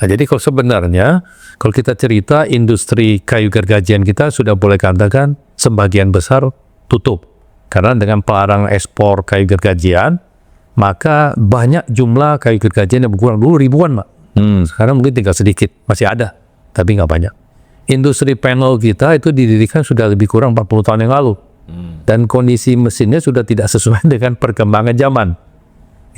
Nah, jadi kalau sebenarnya kalau kita cerita industri kayu gergajian kita sudah boleh katakan sebagian besar tutup. Karena dengan pelarangan ekspor kayu gergajian, maka banyak jumlah kayu gergajian yang berkurang. Dulu ribuan, Pak. Sekarang mungkin tinggal sedikit, masih ada, tapi nggak banyak. Industri panel kita itu didirikan sudah lebih kurang 40 tahun yang lalu. Dan kondisi mesinnya sudah tidak sesuai dengan perkembangan zaman.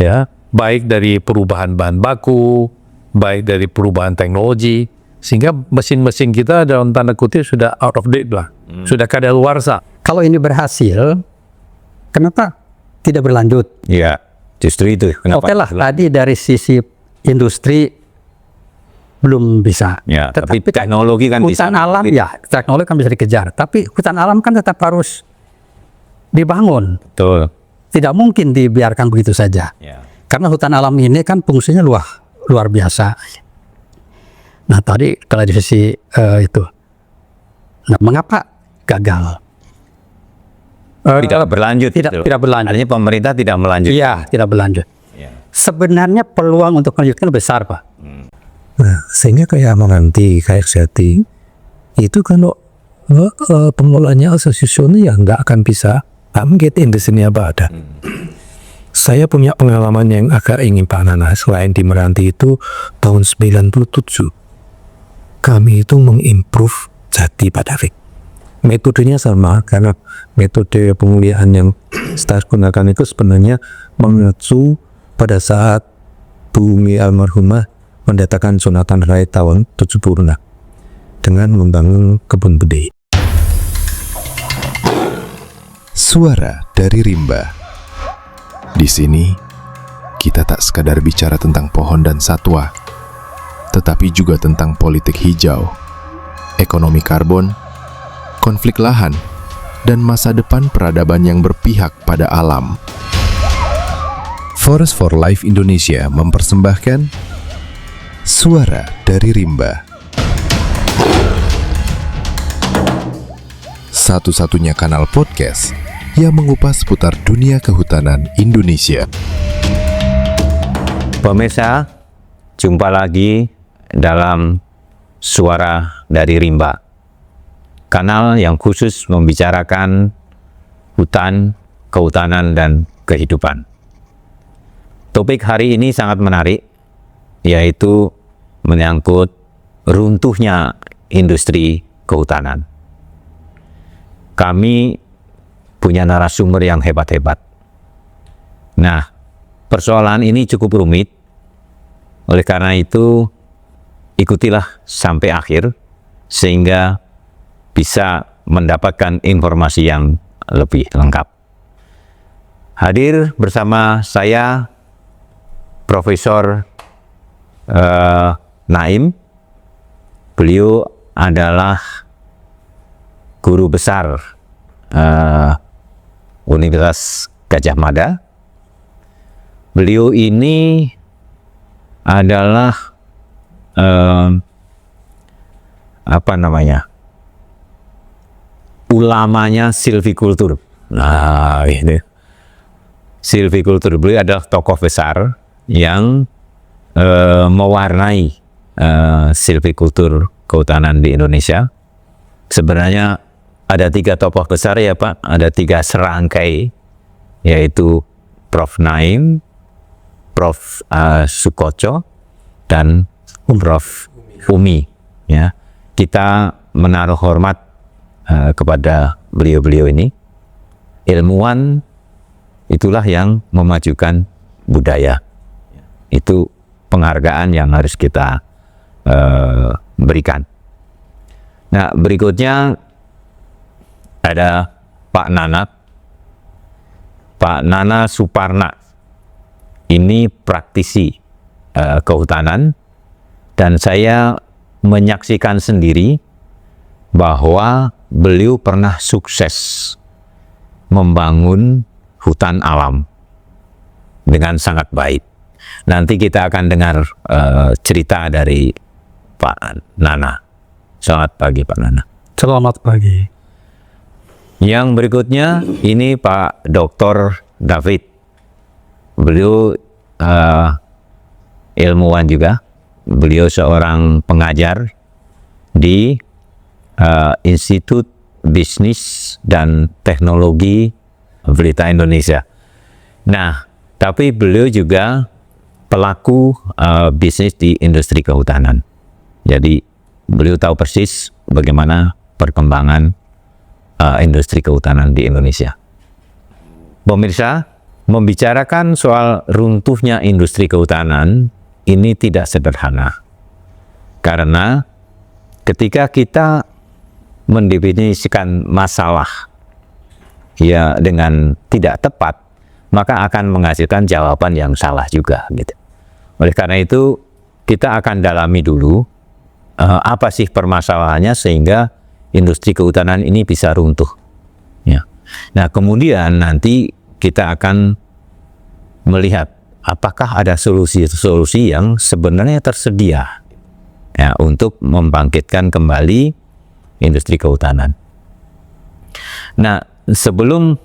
Ya, baik dari perubahan bahan baku, baik dari perubahan teknologi, sehingga mesin-mesin kita dalam tanda kutip sudah out of date lah, sudah kadaluarsa. Kalau ini berhasil, kenapa tidak berlanjut? Ya, justru itu. Oke lah, tadi dari sisi industri belum bisa. Ya, tapi teknologi kan bisa. Hutan alam, ya, teknologi kan bisa dikejar. Tapi hutan alam kan tetap harus dibangun. Betul. Tidak mungkin dibiarkan begitu saja. Ya. Karena hutan alam ini kan fungsinya luar biasa. Nah tadi kalau di sisi itu, nah mengapa gagal? Tidak berlanjut. Tidak berlanjut. Artinya pemerintah tidak melanjutkan. Iya, tidak berlanjut. Ya. Sebenarnya peluang untuk melanjutkan besar, Pak. Nah, sehingga kayak Amanganti, kayak Jati, itu kalau pengelolanya asosiasinya ya nggak akan bisa menggetin di sini apa ada. Saya punya pengalaman yang agak ingin Pak Nana, selain di Meranti itu tahun 97. Kami itu mengimprove Jati Pak David. Metodenya sama, karena metode pemulihan yang saya gunakan itu sebenarnya mengacu pada saat Bumi almarhumah mendatangkan Jonathan Rai tahun 70 dengan membangun kebun bede. Suara dari Rimba. Di sini, kita tak sekadar bicara tentang pohon dan satwa, tetapi juga tentang politik hijau, ekonomi karbon, konflik lahan, dan masa depan peradaban yang berpihak pada alam. Forest for Life Indonesia mempersembahkan Suara dari Rimba. Satu-satunya kanal podcast yang mengupas seputar dunia kehutanan Indonesia. Pemirsa, jumpa lagi dalam Suara dari Rimba, kanal yang khusus membicarakan hutan, kehutanan, dan kehidupan. Topik hari ini sangat menarik, yaitu menyangkut runtuhnya industri kehutanan. Kami punya narasumber yang hebat-hebat. Nah, persoalan ini cukup rumit. Oleh karena itu, ikutilah sampai akhir, sehingga bisa mendapatkan informasi yang lebih lengkap. Hadir bersama saya, Profesor Naim. Beliau adalah guru besar Universitas Gadjah Mada. Beliau ini adalah ulamanya silvikultur. Nah, ini silvikultur. Beliau adalah tokoh besar yang mewarnai silvikultur kehutanan di Indonesia. Sebenarnya ada 3 tokoh besar ya Pak, ada 3 serangkai, yaitu Prof. Naim, Prof. Sukoco, dan Prof. Umi. Ya, kita menaruh hormat kepada beliau-beliau ini. Ilmuwan itulah yang memajukan budaya. Itu penghargaan yang harus kita berikan. Nah, berikutnya ada Pak Nana. Pak Nana Suparna. Ini praktisi kehutanan, dan saya menyaksikan sendiri bahwa beliau pernah sukses membangun hutan alam dengan sangat baik. Nanti kita akan dengar cerita dari Pak Nana. Selamat pagi Pak Nana. Selamat pagi. Yang berikutnya ini Pak Dr. David. Beliau ilmuwan juga, beliau seorang pengajar di Institut Bisnis dan Teknologi Pelita Indonesia. Nah, tapi beliau juga pelaku bisnis di industri kehutanan. Jadi beliau tahu persis bagaimana perkembangan industri kehutanan di Indonesia. Pemirsa, membicarakan soal runtuhnya industri kehutanan ini tidak sederhana. Karena ketika kita mendefinisikan masalah ya dengan tidak tepat, maka akan menghasilkan jawaban yang salah juga gitu. Oleh karena itu, kita akan dalami dulu apa sih permasalahannya sehingga industri kehutanan ini bisa runtuh. Ya. Nah, kemudian nanti kita akan melihat apakah ada solusi-solusi yang sebenarnya tersedia ya, untuk membangkitkan kembali industri kehutanan. Nah, sebelum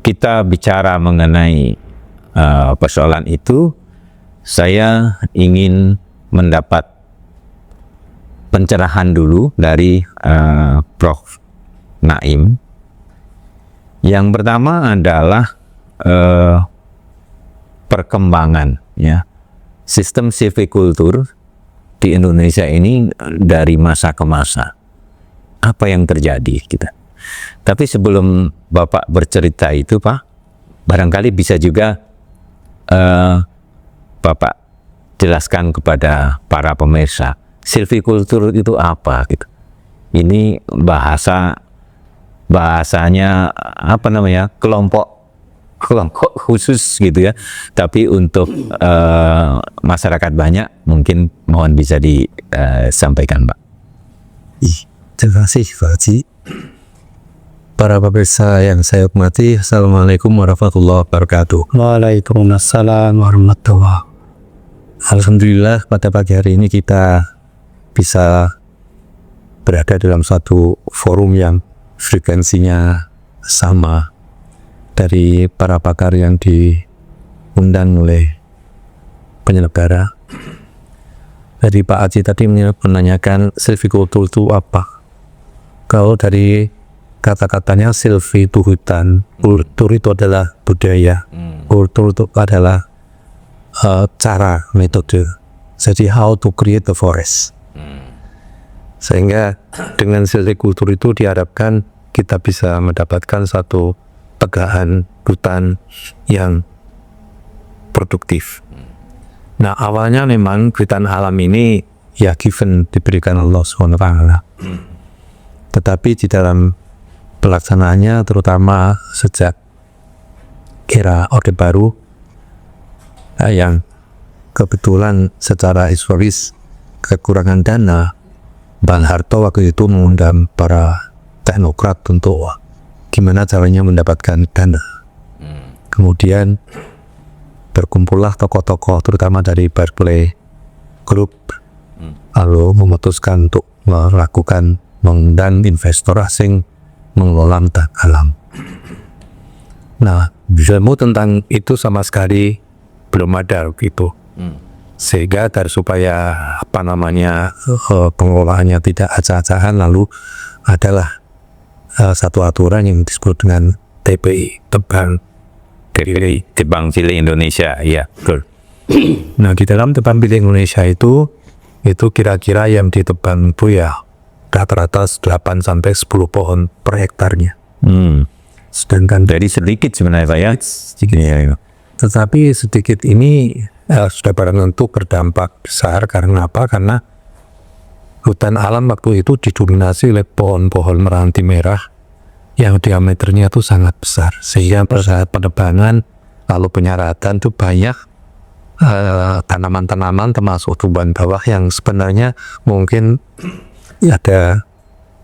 kita bicara mengenai persoalan itu, saya ingin mendapat pencerahan dulu dari Prof. Naim. Yang pertama adalah perkembangan ya sistem silvikultur di Indonesia ini dari masa ke masa. Apa yang terjadi kita. Tapi sebelum Bapak bercerita itu, Pak, barangkali bisa juga Bapak jelaskan kepada para pemirsa, silvikultur itu apa gitu. Ini bahasanya apa namanya? kelompok khusus gitu ya. Tapi untuk masyarakat banyak mungkin mohon bisa disampaikan, Pak. Terima kasih Pak Haji. Para pemirsa yang saya hormati, Assalamualaikum warahmatullahi wabarakatuh. Waalaikumsalam warahmatullahi. Alhamdulillah pada pagi hari ini kita bisa berada dalam suatu forum yang frekuensinya sama dari para pakar yang diundang oleh penyelenggara. Dari Pak Haji tadi menanyakan silvikultur itu apa. Kalau dari kata-katanya silvi itu hutan, kultur itu adalah budaya, kultur itu adalah cara, metode. Jadi how to create the forest. Sehingga dengan silvikultur itu diharapkan kita bisa mendapatkan satu tegahan hutan yang produktif. Nah, awalnya memang hutan alam ini ya given diberikan Allah SWT. Tetapi di dalam pelaksanaannya, terutama sejak era Orde Baru yang kebetulan secara historis kekurangan dana, Bang Harto waktu itu mengundang para teknokrat untuk gimana caranya mendapatkan dana. Kemudian berkumpullah tokoh-tokoh terutama dari Barclay Group, lalu memutuskan untuk melakukan mengundang investor asing mengelola hutan alam. Nah, ilmu tentang itu sama sekali belum ada gitu. Sehingga dari supaya pengelolaannya tidak acak-acakan, lalu adalah satu aturan yang disebut dengan TPI, tebang pilih Indonesia, ya betul. Nah, di dalam tebang pilih Indonesia itu kira-kira yang ditebang itu ya rata-rata 8 sampai 10 pohon per hektarnya. Sedangkan Jadi sedikit sebenarnya Pak ya. sedikit. Iya. Tetapi sedikit ini sudah barang tentu berdampak besar. Karena apa? Karena hutan alam waktu itu didominasi oleh pohon-pohon meranti merah yang diameternya itu sangat besar, sehingga pada saat penebangan lalu penyaratan itu banyak tanaman-tanaman termasuk tumbuhan bawah yang sebenarnya mungkin ada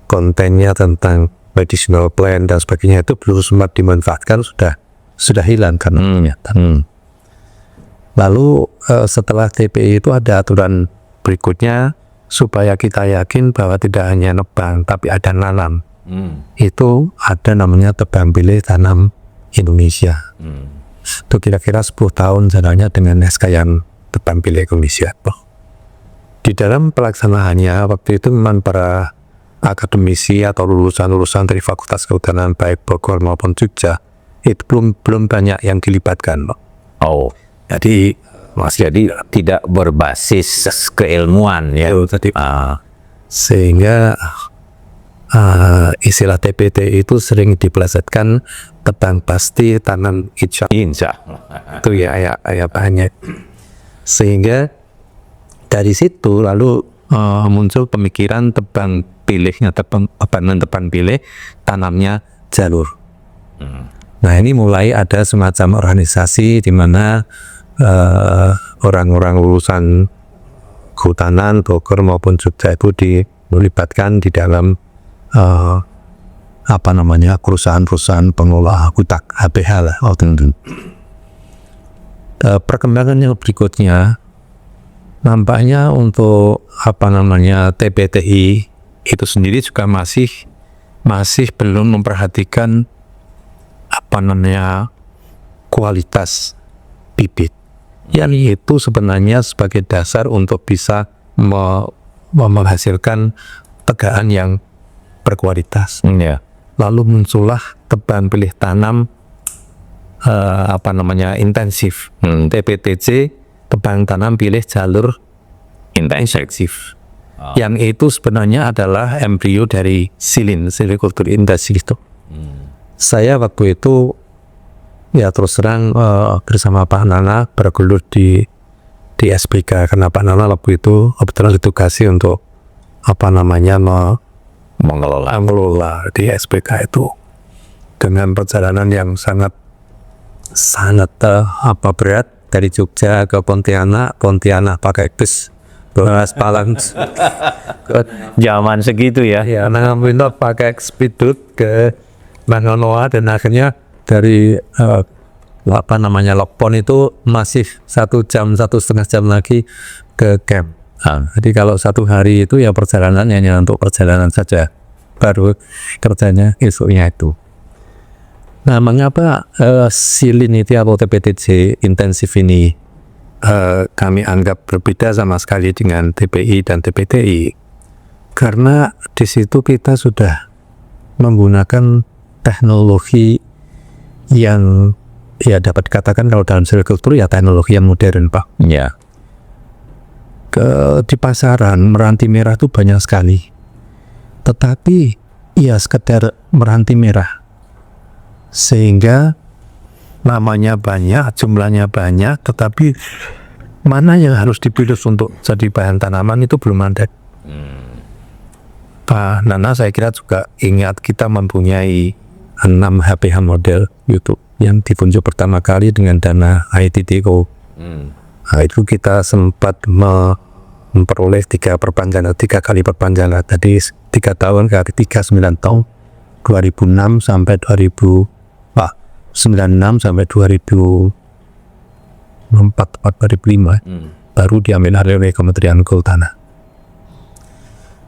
kontennya tentang medicinal plant dan sebagainya, itu belum sempat dimanfaatkan, sudah hilang karena penyaratan. Lalu setelah TPI itu ada aturan berikutnya supaya kita yakin bahwa tidak hanya nebang tapi ada nanam. Itu ada namanya tebang pilih tanam Indonesia. Itu kira-kira 10 tahun jalannya dengan SK yang tebang pilih Indonesia. di dalam pelaksanaannya waktu itu memang para akademisi atau lulusan-lulusan dari Fakultas Kehutanan baik Bogor maupun Jogja itu belum banyak yang dilibatkan. Oh, Jadi jadi tidak berbasis keilmuan ya. tadi Ah, sehingga istilah TPT itu sering dipelesetkan tebang pasti tanam insya insya itu ya bahannya. Sehingga dari situ lalu muncul pemikiran tebang pilih tanamnya jalur. Nah ini mulai ada semacam organisasi di mana orang-orang lulusan kehutanan Bogor maupun Jogja itu dilibatkan di dalam perusahaan-perusahaan pengelola hutan HPH lah. Perkembangan yang berikutnya nampaknya untuk TPTI itu sendiri juga masih belum memperhatikan kualitas bibit yang itu sebenarnya sebagai dasar untuk bisa menghasilkan tegaan yang berkualitas. ya. Lalu muncullah tebang pilih tanam intensif, TPTJ, tebang tanam pilih jalur intensif. Yang itu sebenarnya adalah embrio dari silviculture industry itu. Saya waktu itu ya terus terang bersama Pak Nana bergelut di SPK karena Pak Nana waktu itu kebetulan ditugasi untuk mengelola di SPK itu dengan perjalanan yang sangat berat dari Jogja ke Pontianak pakai bus Palang Zaman segitu ya. ya Pintu pakai speedboat ke Manganoa dan akhirnya dari Lokpon itu masih 1 jam 1,5 jam lagi ke camp. Jadi kalau 1 hari itu ya perjalanan hanya untuk perjalanan saja, baru kerjanya esoknya itu. Nah, mengapa salinity atau TPTJ intensif ini kami anggap berbeda sama sekali dengan TPI dan TPTI? Karena di situ kita sudah menggunakan teknologi yang ya dapat dikatakan kalau dalam silviculture ya teknologi yang modern, Pak. Ya. Di pasaran meranti merah itu banyak sekali, tetapi ya sekedar meranti merah, sehingga namanya banyak, jumlahnya banyak, tetapi mana yang harus dipilih untuk jadi bahan tanaman itu belum ada. Pak Nana saya kira juga ingat kita mempunyai 6 HPH model YouTube yang ditunjuk pertama kali dengan dana ITTO. Nah, itu kita sempat memperoleh 3 kali perpanjangan, tadi 3 tahun kali 9 tahun, 2006 sampai 96 sampai 2004-2005 baru diambil alih oleh Kementerian Kehutanan.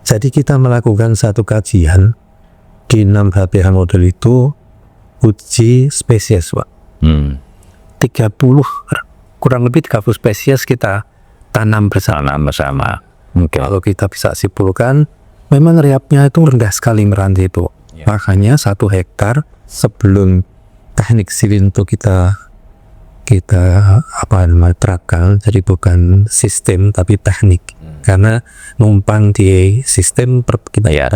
Jadi kita melakukan satu kajian di 6 HPH model itu, uji spesies, Pak. 30 kurang lebih 30 spesies kita tanam bersama. Kalau kita bisa simpulkan, memang riapnya itu rendah sekali meranti itu. Makanya 1 hektar sebelum teknik silin itu kita terapkan, jadi bukan sistem tapi teknik. Karena numpang di sistem kita ya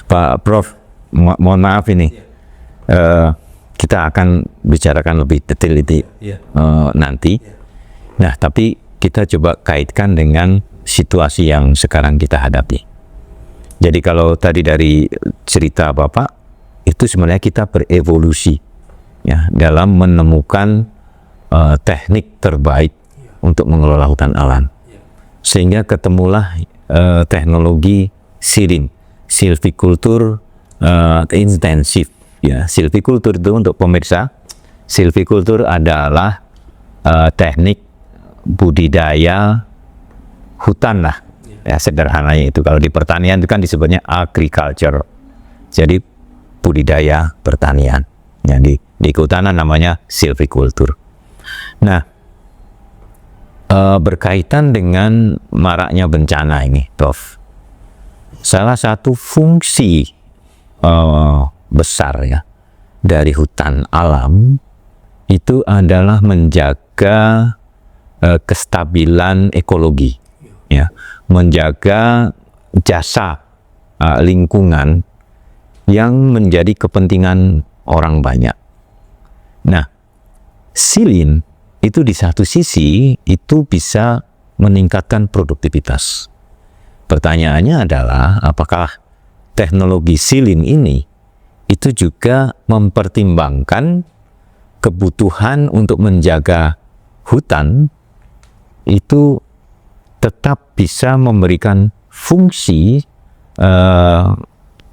Pak Prof, mohon maaf ini. Kita akan bicarakan lebih detail itu nanti. Nah, tapi kita coba kaitkan dengan situasi yang sekarang kita hadapi. Jadi kalau tadi dari cerita Bapak, itu sebenarnya kita berevolusi ya dalam menemukan teknik terbaik untuk mengelola hutan alam. Sehingga ketemulah teknologi silviculture intensif. Ya, silviculture itu untuk pemirsa, silviculture adalah teknik budidaya hutan lah, ya sederhananya itu. Kalau di pertanian itu kan disebutnya agriculture, jadi budidaya pertanian. Ya, di kehutanan namanya silviculture. Nah, berkaitan dengan maraknya bencana ini, Prof. Salah satu fungsi besar ya dari hutan alam itu adalah menjaga kestabilan ekologi, ya, menjaga jasa lingkungan yang menjadi kepentingan orang banyak. Nah, silin itu di satu sisi itu bisa meningkatkan produktivitas. Pertanyaannya adalah apakah teknologi silin ini itu juga mempertimbangkan kebutuhan untuk menjaga hutan itu tetap bisa memberikan fungsi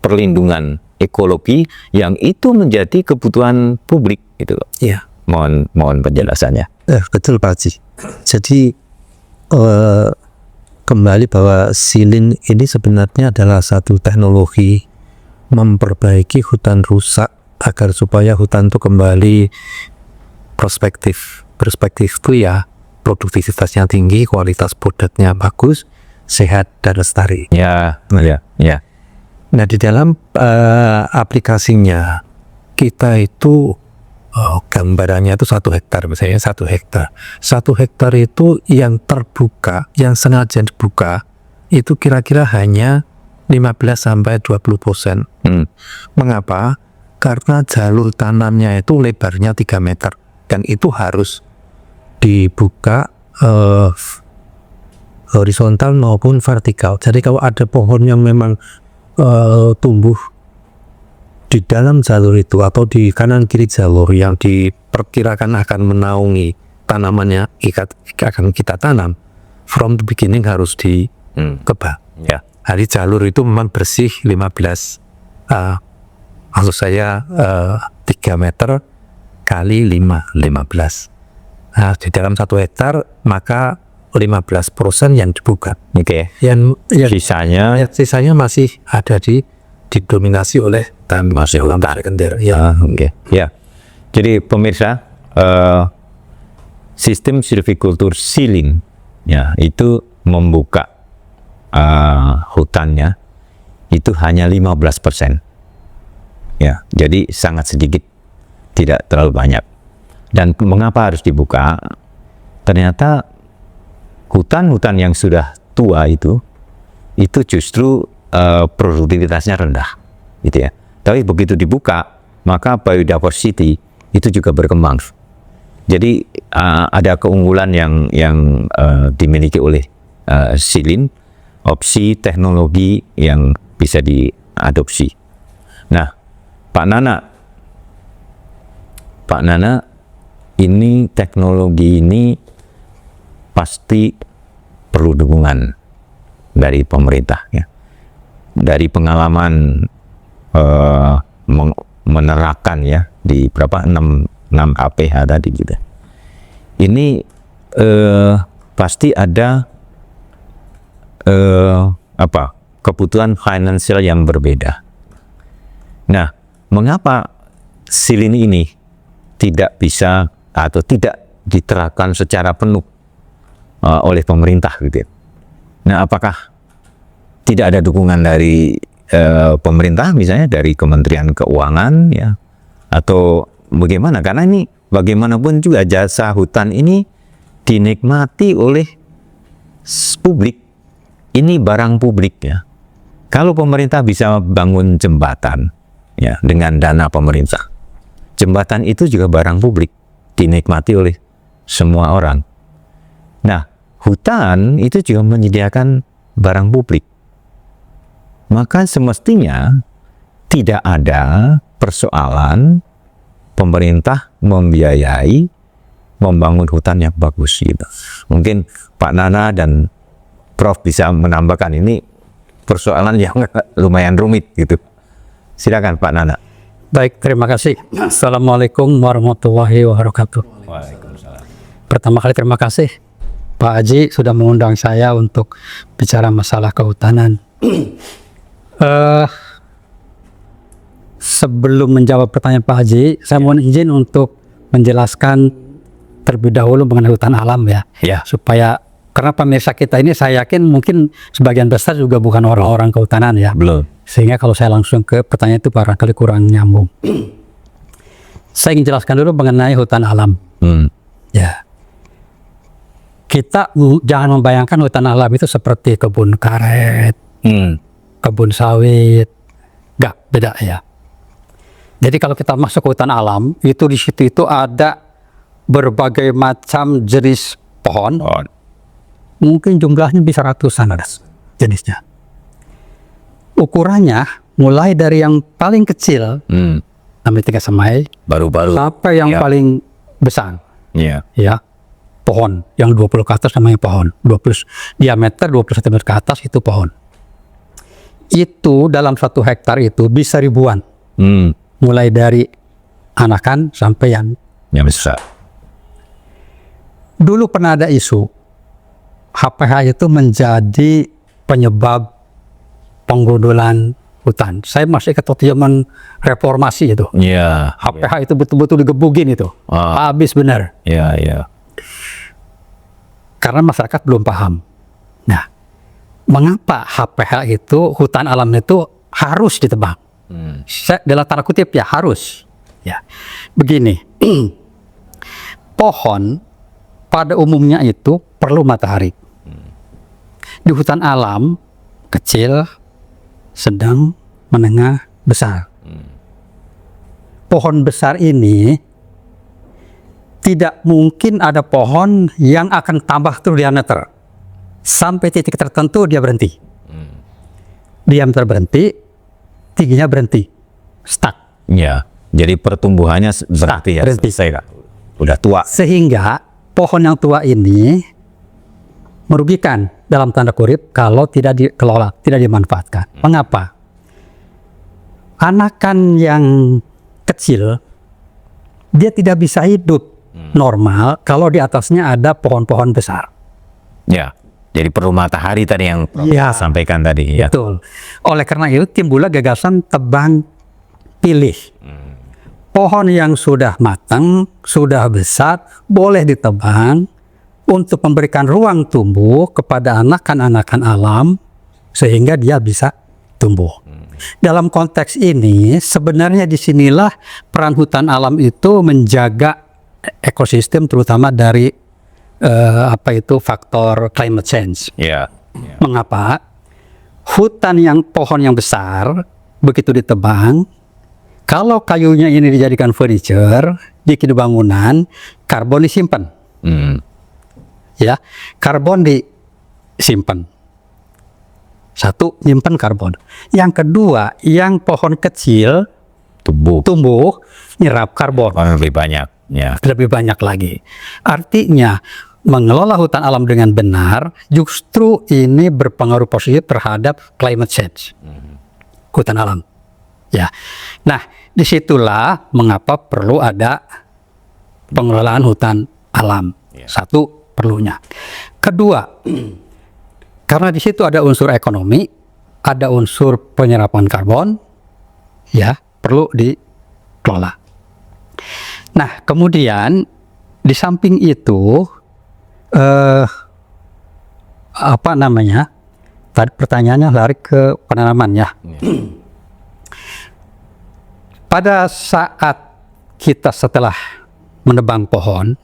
perlindungan ekologi yang itu menjadi kebutuhan publik gitu. Iya. Mohon penjelasannya. Betul Pak Haji. Jadi kembali bahwa silin ini sebenarnya adalah satu teknologi memperbaiki hutan rusak agar supaya hutan itu kembali perspektif itu ya produktivitasnya tinggi, kualitas bodatnya bagus, sehat dan lestari. Ya. Nah di dalam aplikasinya kita itu gambarannya itu 1 hektar, misalnya 1 hektar. 1 hektar itu yang terbuka, yang sengaja dibuka, itu kira-kira hanya 15-20%. Mengapa? Karena jalur tanamnya itu lebarnya 3 meter. Dan itu harus dibuka horizontal maupun vertikal. Jadi kalau ada pohon yang memang tumbuh di dalam jalur itu atau di kanan kiri jalur yang diperkirakan akan menaungi tanamannya akan kita tanam, from the beginning harus dikebak. Ya. Hari jalur itu memang bersih 15 maksud saya 3 meter kali 15. Nah, di dalam 1 hektar maka 15% yang dibuka. Oke. Yang Sisanya masih ada didominasi oleh masih hutan sekunder. Ya. Oke. Ya. Jadi pemirsa, sistem silvikultur silin ya itu membuka hutannya itu hanya 15%. Ya, jadi sangat sedikit, tidak terlalu banyak. Dan mengapa harus dibuka? Ternyata hutan-hutan yang sudah tua itu justru produktivitasnya rendah, gitu ya. Tapi begitu dibuka, maka biodiversity itu juga berkembang. Jadi ada keunggulan yang dimiliki oleh silin, opsi teknologi yang bisa diadopsi. Nah, Pak Nana, ini teknologi ini pasti perlu dukungan dari pemerintah ya. Dari pengalaman menerapkan ya di berapa 6 APH tadi gitu. Ini pasti ada kebutuhan finansial yang berbeda. Nah, mengapa silin ini tidak bisa atau tidak diterapkan secara penuh oleh pemerintah gitu ya? Nah, apakah tidak ada dukungan dari pemerintah, misalnya dari Kementerian Keuangan ya, atau bagaimana? Karena ini bagaimanapun juga jasa hutan ini dinikmati oleh publik. Ini barang publik ya. Kalau pemerintah bisa bangun jembatan ya dengan dana pemerintah, jembatan itu juga barang publik, dinikmati oleh semua orang. Nah, hutan itu juga menyediakan barang publik. Maka semestinya tidak ada persoalan pemerintah membiayai membangun hutan yang bagus gitu. Mungkin Pak Nana dan Prof bisa menambahkan, ini persoalan yang lumayan rumit gitu. Silakan Pak Nana. Baik, terima kasih. Assalamualaikum warahmatullahi wabarakatuh. Waalaikumsalam. Pertama kali terima kasih Pak Haji sudah mengundang saya untuk bicara masalah kehutanan. Sebelum menjawab pertanyaan Pak Haji, saya mohon izin untuk menjelaskan terlebih dahulu mengenai hutan alam ya. Ya. Supaya karena pemirsa kita ini saya yakin mungkin sebagian besar juga bukan orang-orang kehutanan ya. Belum. Sehingga kalau saya langsung ke pertanyaan itu barangkali kurang nyambung. Saya ingin jelaskan dulu mengenai hutan alam. Ya. Kita jangan membayangkan hutan alam itu seperti kebun karet, kebun sawit. Enggak, beda ya. Jadi kalau kita masuk ke hutan alam, itu di situ itu ada berbagai macam jenis pohon. Mungkin jumlahnya bisa ratusan ada jenisnya. Ukurannya mulai dari yang paling kecil, namanya 3 semai, Baru-baru. sampai yang paling besar. Ya. Ya, pohon yang 20 ke atas namanya pohon. 20 diameter 20 cm ke atas itu pohon. Itu dalam 1 hektar itu bisa ribuan. Mulai dari anakan sampai yang besar. dulu pernah ada isu HPH itu menjadi penyebab penggundulan hutan. Saya masih ingat waktu zaman reformasi itu. Ya. HPH itu betul-betul digebugin itu. Habis benar. Ya, ya. Karena masyarakat belum paham. Nah, mengapa HPH itu, hutan alam itu harus ditebang? Saya, dalam tanda kutip ya harus. Ya, begini, pohon pada umumnya itu perlu matahari. Di hutan alam kecil, sedang, menengah, besar. Pohon besar ini tidak mungkin ada pohon yang akan tambah terus diameter. Sampai titik tertentu dia berhenti. Diameter berhenti, tingginya berhenti. Stuck. Ya. Jadi pertumbuhannya berarti ya berhenti. selesai, Kak. Udah tua. Sehingga pohon yang tua ini merugikan dalam tanda kutip kalau tidak dikelola, tidak dimanfaatkan. Mengapa? Anakan yang kecil dia tidak bisa hidup normal kalau di atasnya ada pohon-pohon besar. Ya. Jadi perlu matahari tadi yang Prof. Ya. sampaikan tadi ya. Betul. Oleh karena itu timbullah gagasan tebang pilih. Pohon yang sudah matang, sudah besar, boleh ditebang untuk memberikan ruang tumbuh kepada anakan-anakan alam sehingga dia bisa tumbuh. Dalam konteks ini sebenarnya disinilah peran hutan alam itu menjaga ekosistem terutama dari faktor climate change. Ya. Mengapa? Hutan yang pohon yang besar begitu ditebang, kalau kayunya ini dijadikan furniture, bikin bangunan, karbon disimpan. Ya, karbon disimpan. Satu, nyimpan karbon. Yang kedua, yang pohon kecil tumbuh nyerap karbon. Lebih banyak. Ya. Lebih banyak lagi. Artinya mengelola hutan alam dengan benar justru ini berpengaruh positif terhadap climate change. Hutan alam. Ya. Nah, disitulah mengapa perlu ada pengelolaan hutan alam. Satu, perlunya. Kedua, karena di situ ada unsur ekonomi, ada unsur penyerapan karbon, ya, perlu dikelola. Nah, kemudian di samping itu tadi pertanyaannya lari ke penanaman ya. Pada saat kita setelah menebang pohon,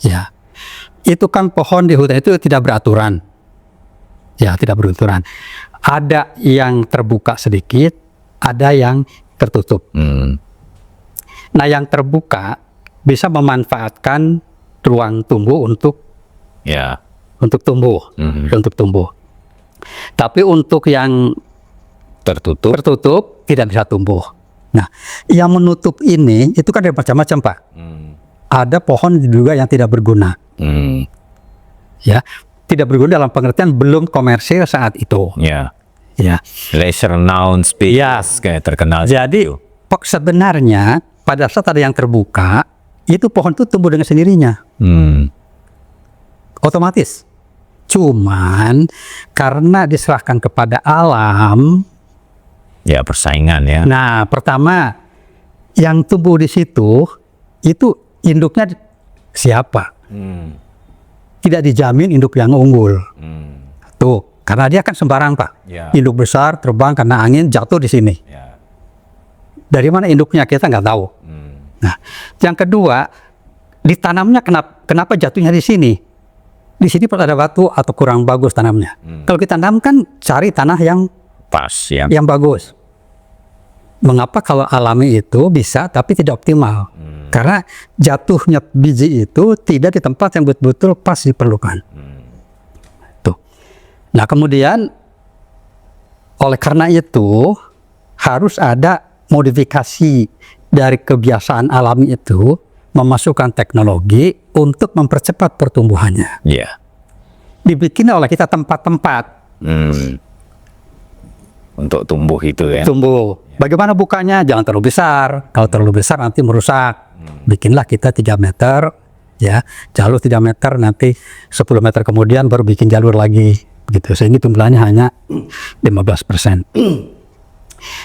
ya, itu kan pohon di hutan itu tidak beraturan. Ya, tidak beraturan. Ada yang terbuka sedikit, ada yang tertutup. Nah, yang terbuka bisa memanfaatkan ruang tumbuh untuk tumbuh, untuk tumbuh. Tapi untuk yang tertutup tidak bisa tumbuh. Nah, yang menutup ini itu kan ada macam-macam, Pak. Ada pohon juga yang tidak berguna. Ya, tidak berguna dalam pengertian belum komersil saat itu. Ya. Ya. Lesser known species kayak terkenal. Jadi sebenarnya pada saat ada yang terbuka, itu pohon itu tumbuh dengan sendirinya. Otomatis. Cuman karena diserahkan kepada alam. Ya, persaingan ya. Nah, pertama yang tumbuh di situ itu induknya siapa. Hmm. Tidak dijamin induk yang unggul. Hmm. Tuh, karena dia kan sembarang Pak. Ya. Induk besar terbang karena angin jatuh di sini. Ya. Dari mana induknya kita nggak tahu. Nah, yang kedua, ditanamnya kenapa jatuhnya di sini? Di sini ada batu atau kurang bagus tanamnya. Kalau kita tanamkan, cari tanah yang Pas ya. bagus. Mengapa kalau alami itu bisa tapi tidak optimal? Karena jatuhnya biji itu tidak di tempat yang betul-betul pas diperlukan. Tuh. Nah, kemudian oleh karena itu harus ada modifikasi dari kebiasaan alami itu, memasukkan teknologi untuk mempercepat pertumbuhannya. Ya. Dibikin oleh kita tempat-tempat Untuk tumbuh itu ya. tumbuh. Bagaimana bukanya? Jangan terlalu besar. Kalau terlalu besar nanti merusak. Bikinlah kita 3 meter, ya, jalur 3 meter, nanti 10 meter kemudian baru bikin jalur lagi. Begitu. Sehingga tumbuhannya hanya 15%.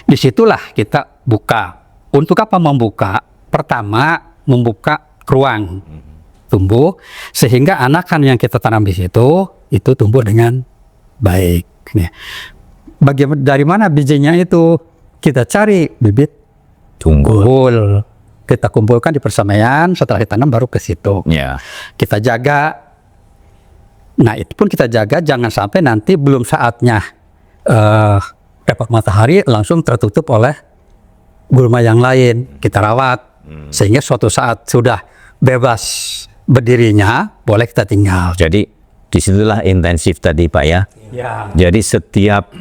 Disitulah kita buka. Untuk apa membuka? Pertama, membuka ruang tumbuh sehingga anakan yang kita tanam di situ itu tumbuh dengan baik. Nih. Bagaimana, dari mana bijinya itu? Kita cari bibit unggul. Kita kumpulkan di persamaian, setelah ditanam baru ke situ. Ya. Kita jaga. Nah, itu pun kita jaga jangan sampai nanti belum saatnya dapat matahari langsung tertutup oleh gulma yang lain. Kita rawat sehingga suatu saat sudah bebas berdirinya, boleh kita tinggal. Jadi disitulah intensif tadi Pak ya. Ya, Jadi setiap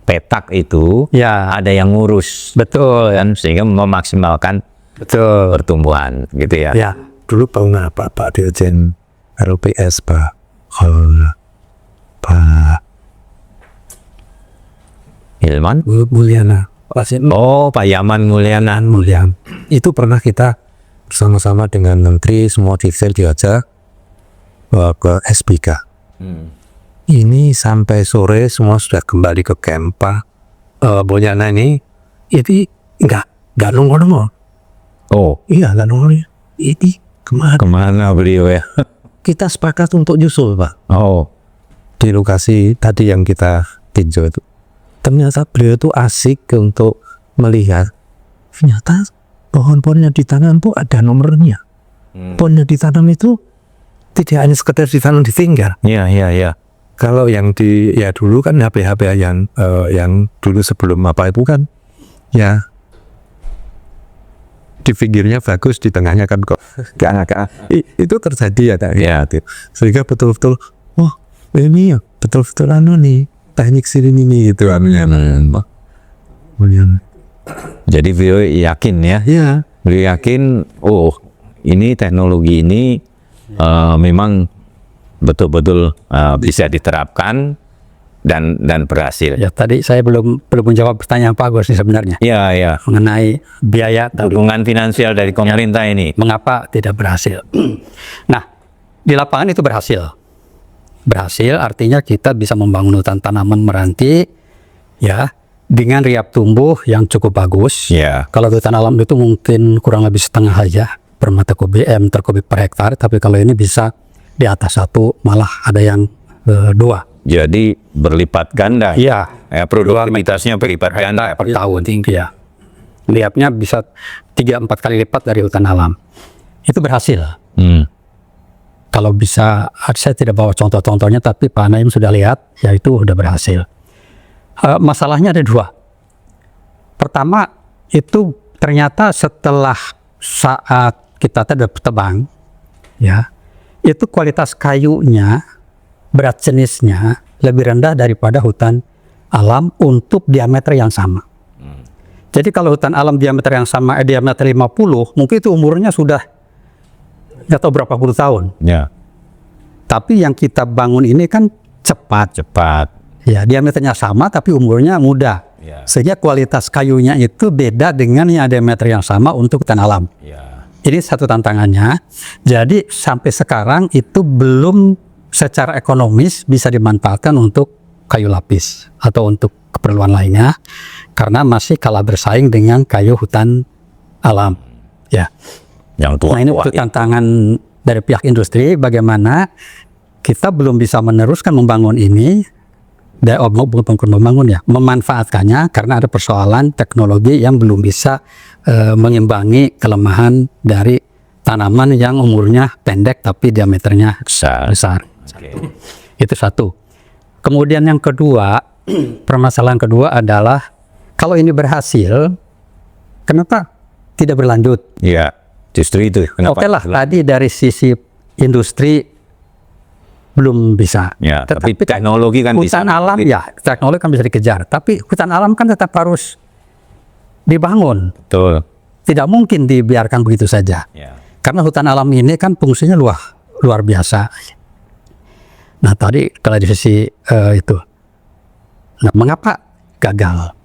petak itu ya, ada yang ngurus betul, kan, sehingga memaksimalkan betul. pertumbuhan gitu ya. Ya, Dulu pernah Pak Dirjen LPS Pak Hilman. Mulyana. Pasien Oh, Pak Yaman Mulyana. Mulyana. Itu pernah kita bersama-sama dengan Menteri semua detail diajak ke SBK. Ini sampai sore semua sudah kembali ke camp Pak Mulyana ini nggak nongol. Oh, Iya nggak nongol. Ini kemana? kemana beliau ya? Kita sepakat untuk nyusul Pak Oh, di lokasi tadi yang kita tinjau itu. Ternyata beliau itu asik untuk melihat. Ternyata pohon-pohon yang ditanam itu ada nomornya. Pohon yang ditanam itu tidak hanya sekedar ditanam ditinggal. iya iya iya. Kalau yang dulu kan HP-HP yang dulu sebelum apa itu kan ya di pinggirnya bagus, di tengahnya kan kok itu terjadi ya tak? Ya, Sehingga betul-betul ini ya betul-betul nih teknik sini ini itu anunya. Kemudian jadi beliau yakin ya. ya Beliau yakin, oh ini teknologi ini memang betul-betul bisa diterapkan dan berhasil. ya, tadi saya belum menjawab pertanyaan Pak Agus nih sebenarnya Iya iya. mengenai biaya tadi. Dukungan finansial dari pemerintah ini. Mengapa tidak berhasil? Nah, di lapangan itu berhasil. Berhasil artinya kita bisa membangun hutan tanaman meranti ya dengan riap tumbuh yang cukup bagus. Ya. Kalau hutan alam itu mungkin kurang lebih setengah aja per meter kubik per hektar, tapi kalau ini bisa di atas 1, malah ada yang 2. Jadi berlipat ganda. Iya. Ya, produktivitasnya berlipat ganda Per tahun tinggi ya. Lihatnya bisa 3-4 kali lipat dari hutan alam. Itu berhasil. Kalau bisa, saya tidak bawa contoh-contohnya, tapi Pak Naim sudah lihat, ya itu udah berhasil. Masalahnya ada 2. Pertama, itu ternyata setelah saat kita tebang, ya, itu kualitas kayunya, berat jenisnya lebih rendah daripada hutan alam untuk diameter yang sama. Jadi kalau hutan alam diameter yang sama, diameter 50, mungkin itu umurnya sudah nggak tahu berapa puluh tahun. Ya. Tapi yang kita bangun ini kan cepat. Ya, diameternya sama tapi umurnya muda. Ya. Sehingga kualitas kayunya itu beda dengan yang diameter yang sama untuk hutan alam. Ya. Ini satu tantangannya. Jadi sampai sekarang itu belum secara ekonomis bisa dimanfaatkan untuk kayu lapis atau untuk keperluan lainnya karena masih kalah bersaing dengan kayu hutan alam. Ya. Yang tua. Nah, ini tantangan dari pihak industri bagaimana kita belum bisa meneruskan membangun ini, bukan membangun ya, memanfaatkannya karena ada persoalan teknologi yang belum bisa mengimbangi kelemahan dari tanaman yang umurnya pendek tapi diameternya besar. Itu satu. Kemudian yang kedua, permasalahan kedua adalah kalau ini berhasil, kenapa tidak berlanjut? Ya, justru itu. Oke lah, tadi dari sisi industri belum bisa. Ya, tapi teknologi kan bisa. Hutan alam ya, teknologi kan bisa dikejar. Tapi hutan alam kan tetap harus dibangun. Betul. Tidak mungkin dibiarkan begitu saja. Ya. Karena hutan alam ini kan fungsinya luar biasa. Nah tadi kalau di sisi itu, nah mengapa gagal?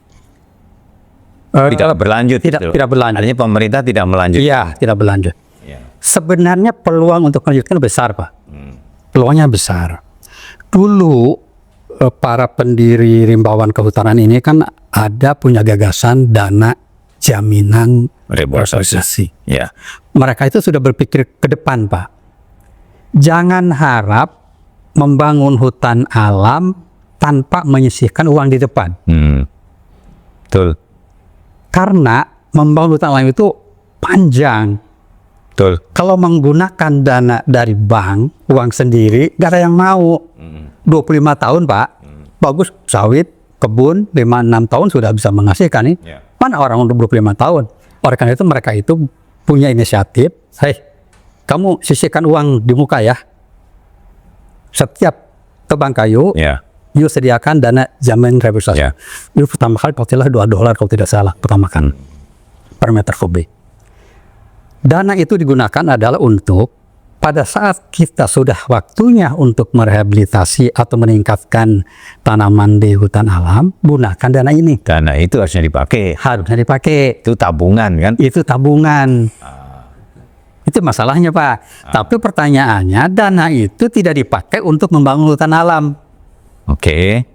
Tidak berlanjut. Tidak berlanjut. Artinya pemerintah tidak melanjutkan. Iya, tidak berlanjut. Ya. Sebenarnya peluang untuk melanjutkan besar, Pak. Peluangnya besar. Dulu para pendiri rimbawan kehutanan ini kan ada punya gagasan dana jaminan Reforestasi. Ya. Mereka itu sudah berpikir ke depan, Pak. Jangan harap membangun hutan alam tanpa menyisihkan uang di depan. Betul. Karena membangun hutan alam itu panjang. Betul. Kalau menggunakan dana dari bank, uang sendiri, gak ada yang mau. 25 tahun, Pak. Bagus, sawit, kebun, 5-6 tahun sudah bisa menghasilkan nih. Ya. Mana orang untuk 25 tahun? Oleh karena itu mereka itu punya inisiatif, hey, kamu sisihkan uang di muka ya. Setiap tebang kayu, Ya. you sediakan dana jaminan reforestasi. Ya. Itu pertama kali pastilah $2 kalau tidak salah pertama kali per meter kubik. Dana itu digunakan adalah untuk pada saat kita sudah waktunya untuk merehabilitasi atau meningkatkan tanaman di hutan alam, gunakan dana ini. Dana itu harusnya dipakai. Harusnya dipakai. Itu tabungan kan? Itu tabungan. Itu masalahnya, Pak. Tapi pertanyaannya, dana itu tidak dipakai untuk membangun hutan alam. Oke.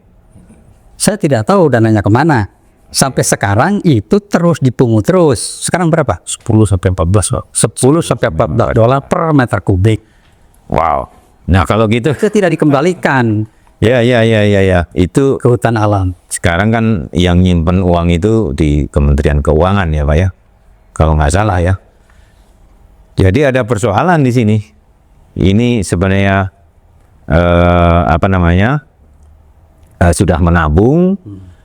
Saya tidak tahu dananya kemana. Sampai sekarang itu terus dipungut terus. Sekarang berapa? 10-14, Pak. 10-14 dolar per meter kubik. Wow. Nah kalau gitu, Itu tidak dikembalikan ya. Itu ke hutan alam. sekarang kan yang nyimpen uang itu di Kementerian Keuangan ya, Pak ya. Kalau nggak salah ya. Jadi ada persoalan di sini. Ini sebenarnya sudah menabung,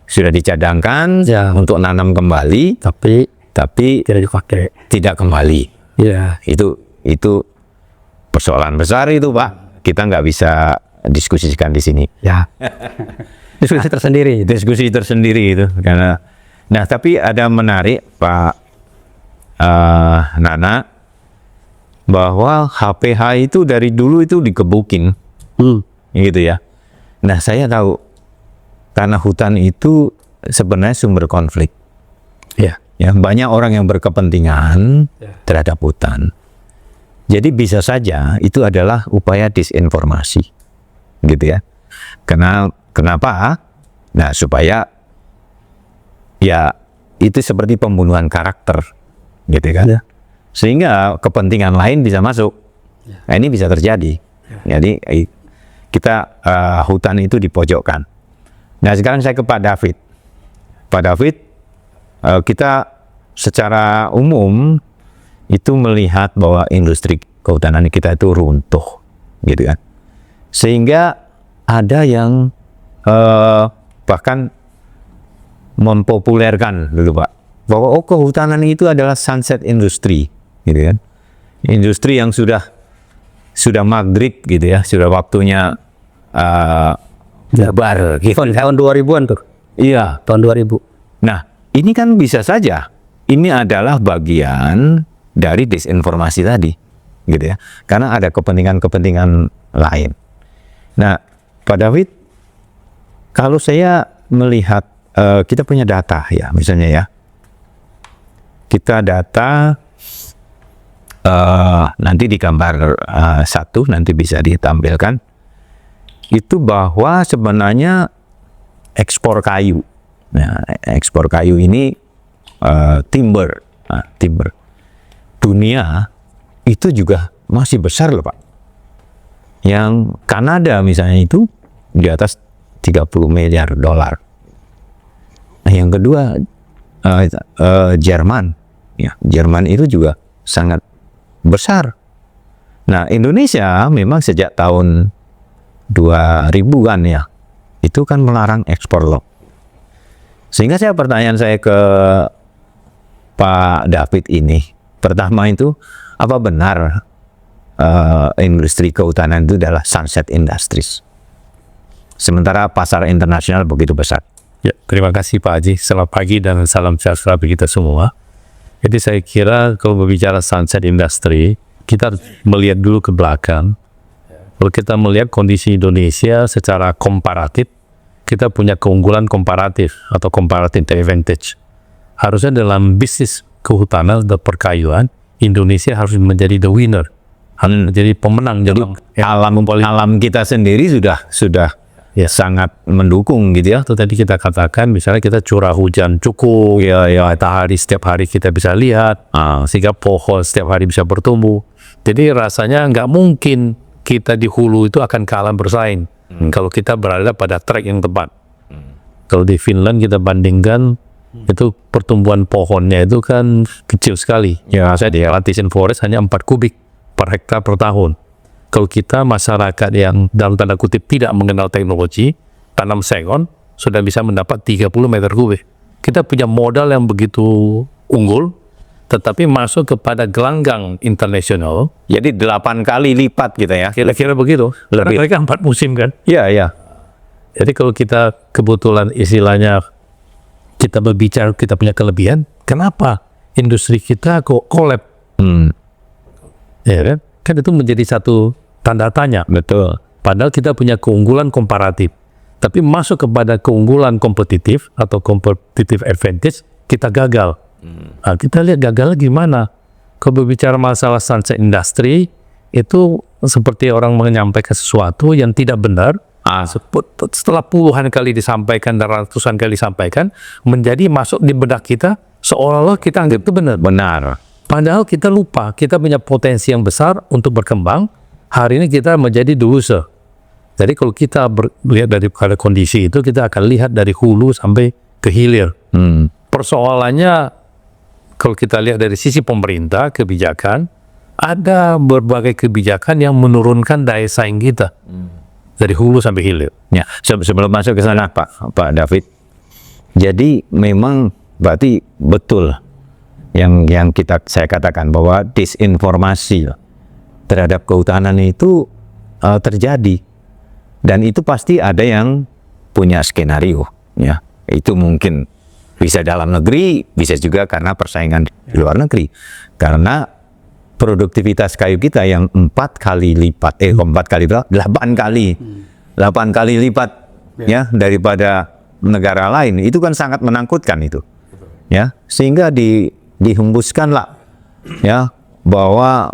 sudah dicadangkan Ya. untuk nanam kembali, Tapi tapi tidak dipakai. tidak kembali. Ya. Itu persoalan besar itu, Pak. Kita nggak bisa diskusikan di sini. Ya. Diskusi tersendiri. Diskusi tersendiri itu karena. Nah, tapi ada menarik, Pak Nana, bahwa HPH itu dari dulu itu dikebukin, gitu ya. Nah, saya tahu karena hutan itu sebenarnya sumber konflik. Ya. Ya, banyak orang yang berkepentingan terhadap hutan. Jadi bisa saja itu adalah upaya disinformasi, gitu ya. Kenapa? Nah, supaya ya itu seperti pembunuhan karakter, gitu kan? Ya. Sehingga kepentingan lain bisa masuk. Nah, ini bisa terjadi. Jadi kita hutan itu dipojokkan. Nah, sekarang saya ke Pak David. Pak David, kita secara umum itu melihat bahwa industri kehutanan kita itu runtuh, gitu kan. Sehingga ada yang bahkan mempopulerkan dulu, Pak, bahwa kehutanan itu adalah sunset industry, gitu kan. Industri yang sudah maghrib, gitu ya, sudah waktunya bubar, gitu. Tahun 2000-an tuh. Iya. Tahun 2000. Nah, ini kan bisa saja. Ini adalah bagian dari disinformasi tadi, gitu ya. Karena ada kepentingan-kepentingan lain. Nah, Pak David, kalau saya melihat kita punya data ya, misalnya ya. Kita data nanti di gambar 1 nanti bisa ditampilkan. Itu bahwa sebenarnya ekspor kayu. Nah, ekspor kayu ini timber. Timber. Dunia itu juga masih besar loh Pak. Yang Kanada misalnya itu di atas 30 miliar dolar. Nah, yang kedua Jerman, ya Jerman itu juga sangat besar. Nah Indonesia memang sejak tahun 2000-an ya itu kan melarang ekspor loh. Sehingga pertanyaan saya ke Pak David ini, pertama itu apa benar industri kehutanan itu adalah sunset industries, sementara pasar internasional begitu besar? Ya, terima kasih Pak Haji. Selamat pagi dan salam sejahtera bagi kita semua. Jadi saya kira kalau berbicara sunset industry, kita harus melihat dulu ke belakang. Kalau kita melihat kondisi Indonesia secara komparatif, kita punya keunggulan komparatif atau comparative advantage. Harusnya dalam bisnis kehutanan dan perkayuan, Indonesia harus menjadi the winner, harus menjadi pemenang dalam Alam kita sendiri sudah ya, sangat mendukung gitu ya. Itu tadi kita katakan, misalnya kita curah hujan cukup, ya matahari setiap hari kita bisa lihat, sehingga pohon setiap hari bisa bertumbuh. Jadi rasanya nggak mungkin kita di hulu itu akan kalah bersaing kalau kita berada pada track yang tepat. Kalau di Finland kita bandingkan, itu pertumbuhan pohonnya itu kan kecil sekali. Ya, saya di plantation forest hanya 4 kubik per hektar per tahun. Kalau kita masyarakat yang dalam tanda kutip tidak mengenal teknologi, tanam sengon sudah bisa mendapat 30 meter kubik. Kita punya modal yang begitu unggul, tetapi masuk kepada gelanggang internasional. Jadi 8 kali lipat gitu ya. Kira-kira begitu. Karena mereka 4 musim kan. Iya, iya. Jadi kalau kita kebetulan istilahnya kita berbicara kita punya kelebihan, kenapa industri kita kok collab? Ya kan? Kan itu menjadi satu tanda tanya. Betul. Padahal kita punya keunggulan komparatif. Tapi masuk kepada keunggulan kompetitif atau competitive advantage, kita gagal. Nah, kita lihat gagalnya gimana. Kalau berbicara masalah sunset industry, itu seperti orang menyampaikan sesuatu yang tidak benar. Setelah puluhan kali disampaikan dan ratusan kali disampaikan, menjadi masuk di benak kita seolah-olah kita anggap itu benar. Benar. Padahal kita lupa, kita punya potensi yang besar untuk berkembang. Hari ini kita menjadi the loser. Jadi kalau kita melihat dari kondisi itu, kita akan lihat dari hulu sampai ke hilir. Persoalannya, kalau kita lihat dari sisi pemerintah, kebijakan, ada berbagai kebijakan yang menurunkan daya saing kita. Dari hulu sampai hilir. Ya, sebelum masuk ke sana Pak David. Jadi memang berarti betul yang saya katakan bahwa disinformasi terhadap kehutanan itu terjadi, dan itu pasti ada yang punya skenario ya. Itu mungkin bisa dalam negeri, bisa juga karena persaingan di luar negeri. Karena produktivitas kayu kita yang 8 kali lipat ya daripada negara lain, itu kan sangat menakutkan itu. Ya, sehingga dihembuskanlah ya bahwa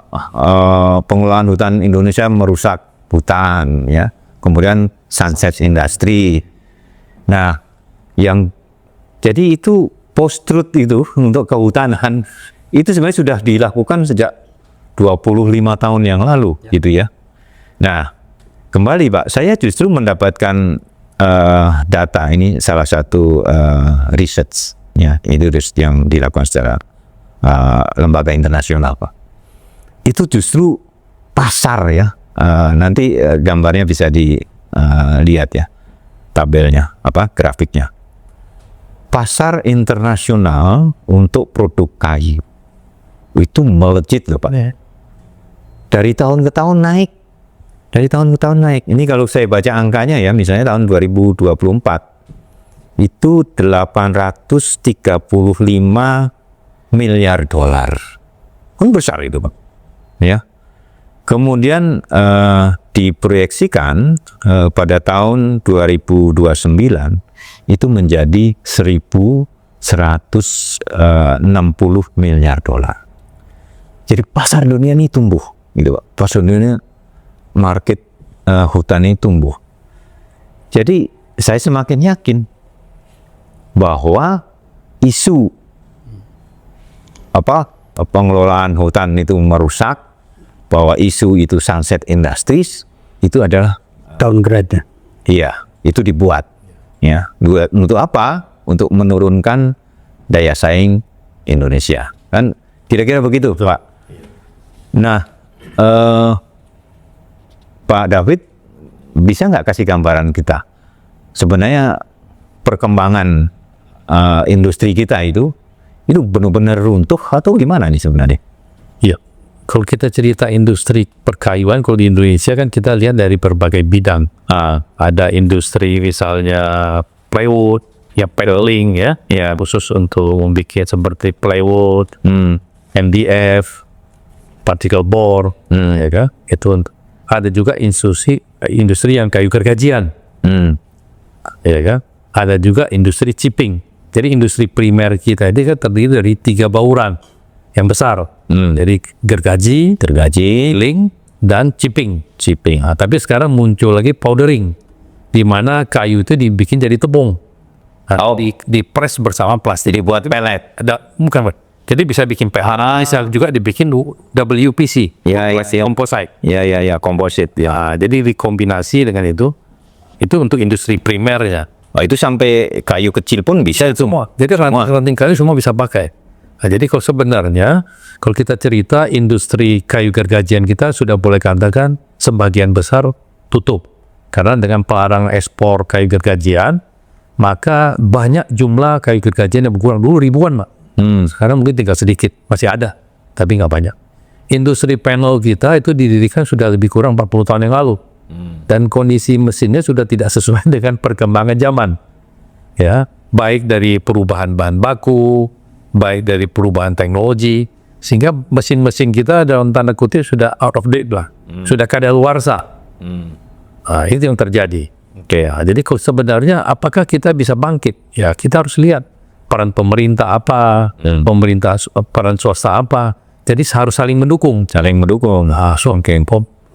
pengelolaan hutan Indonesia merusak hutan ya. Kemudian sunset industry. Nah, jadi itu post truth itu untuk kehutanan itu sebenarnya sudah dilakukan sejak 25 tahun yang lalu gitu ya. Nah, kembali Pak, saya justru mendapatkan data ini salah satu research ya, itu yang dilakukan secara lembaga internasional Pak. Itu justru pasar ya. Nanti gambarnya bisa dilihat ya, tabelnya grafiknya. Pasar internasional untuk produk kayu itu melejit loh Pak. Dari tahun ke tahun naik. Ini kalau saya baca angkanya ya, misalnya tahun 2024 itu 835 miliar dolar. Kan besar itu Pak. Ya. Kemudian diproyeksikan pada tahun 2029 itu menjadi 1.160 miliar dolar. Jadi pasar dunia ini tumbuh, gitu Pak. Pasar dunia market hutan ini tumbuh. Jadi saya semakin yakin bahwa isu pengelolaan hutan itu merusak bahwa isu itu sunset industries itu adalah Downgrade. iya, itu dibuat. Ya, untuk apa? Untuk menurunkan daya saing Indonesia. Kan kira-kira begitu, Pak. Nah, Pak David bisa nggak kasih gambaran kita? Sebenarnya perkembangan industri kita itu benar-benar runtuh atau gimana nih sebenarnya? Ya, kalau kita cerita industri perkayuan, kalau di Indonesia kan kita lihat dari berbagai bidang. Ada industri misalnya plywood, ya paneling ya, khusus untuk membuat seperti plywood, MDF, particle board, ya kan? Itu ada juga industri yang kayu gergajian, ya kan? Ada juga industri chipping. Jadi industri primer kita ini kan terdiri dari 3 bauran yang besar. Jadi gergaji, link, dan chipping. Tapi sekarang muncul lagi powdering, di mana kayu itu dibikin jadi tepung. Di press bersama plastik. Dibuat pelet. Bukan. Jadi bisa bikin PH, bisa juga dibikin WPC. Composite. Ya, komposit. Ya. Jadi dikombinasi dengan itu untuk industri primernya. Itu sampai kayu kecil pun bisa itu. Semua. Jadi ranting kayu semua bisa pakai. Nah, jadi kalau sebenarnya kalau kita cerita industri kayu gergajian kita sudah boleh katakan sebagian besar tutup. Karena dengan pelarang ekspor kayu gergajian, maka banyak jumlah kayu gergajian yang berkurang. Dulu ribuan, Pak. Sekarang mungkin tinggal sedikit. Masih ada, tapi nggak banyak. Industri panel kita itu didirikan sudah lebih kurang 40 tahun yang lalu. Dan kondisi mesinnya sudah tidak sesuai dengan perkembangan zaman. Ya, baik dari perubahan bahan baku, baik dari perubahan teknologi, sehingga mesin-mesin kita dalam tanda kutip sudah out of date lah, sudah kadaluarsa. Itu yang terjadi. Jadi sebenarnya apakah kita bisa bangkit? Ya, kita harus lihat peran pemerintah apa, peran swasta apa. Jadi harus saling mendukung.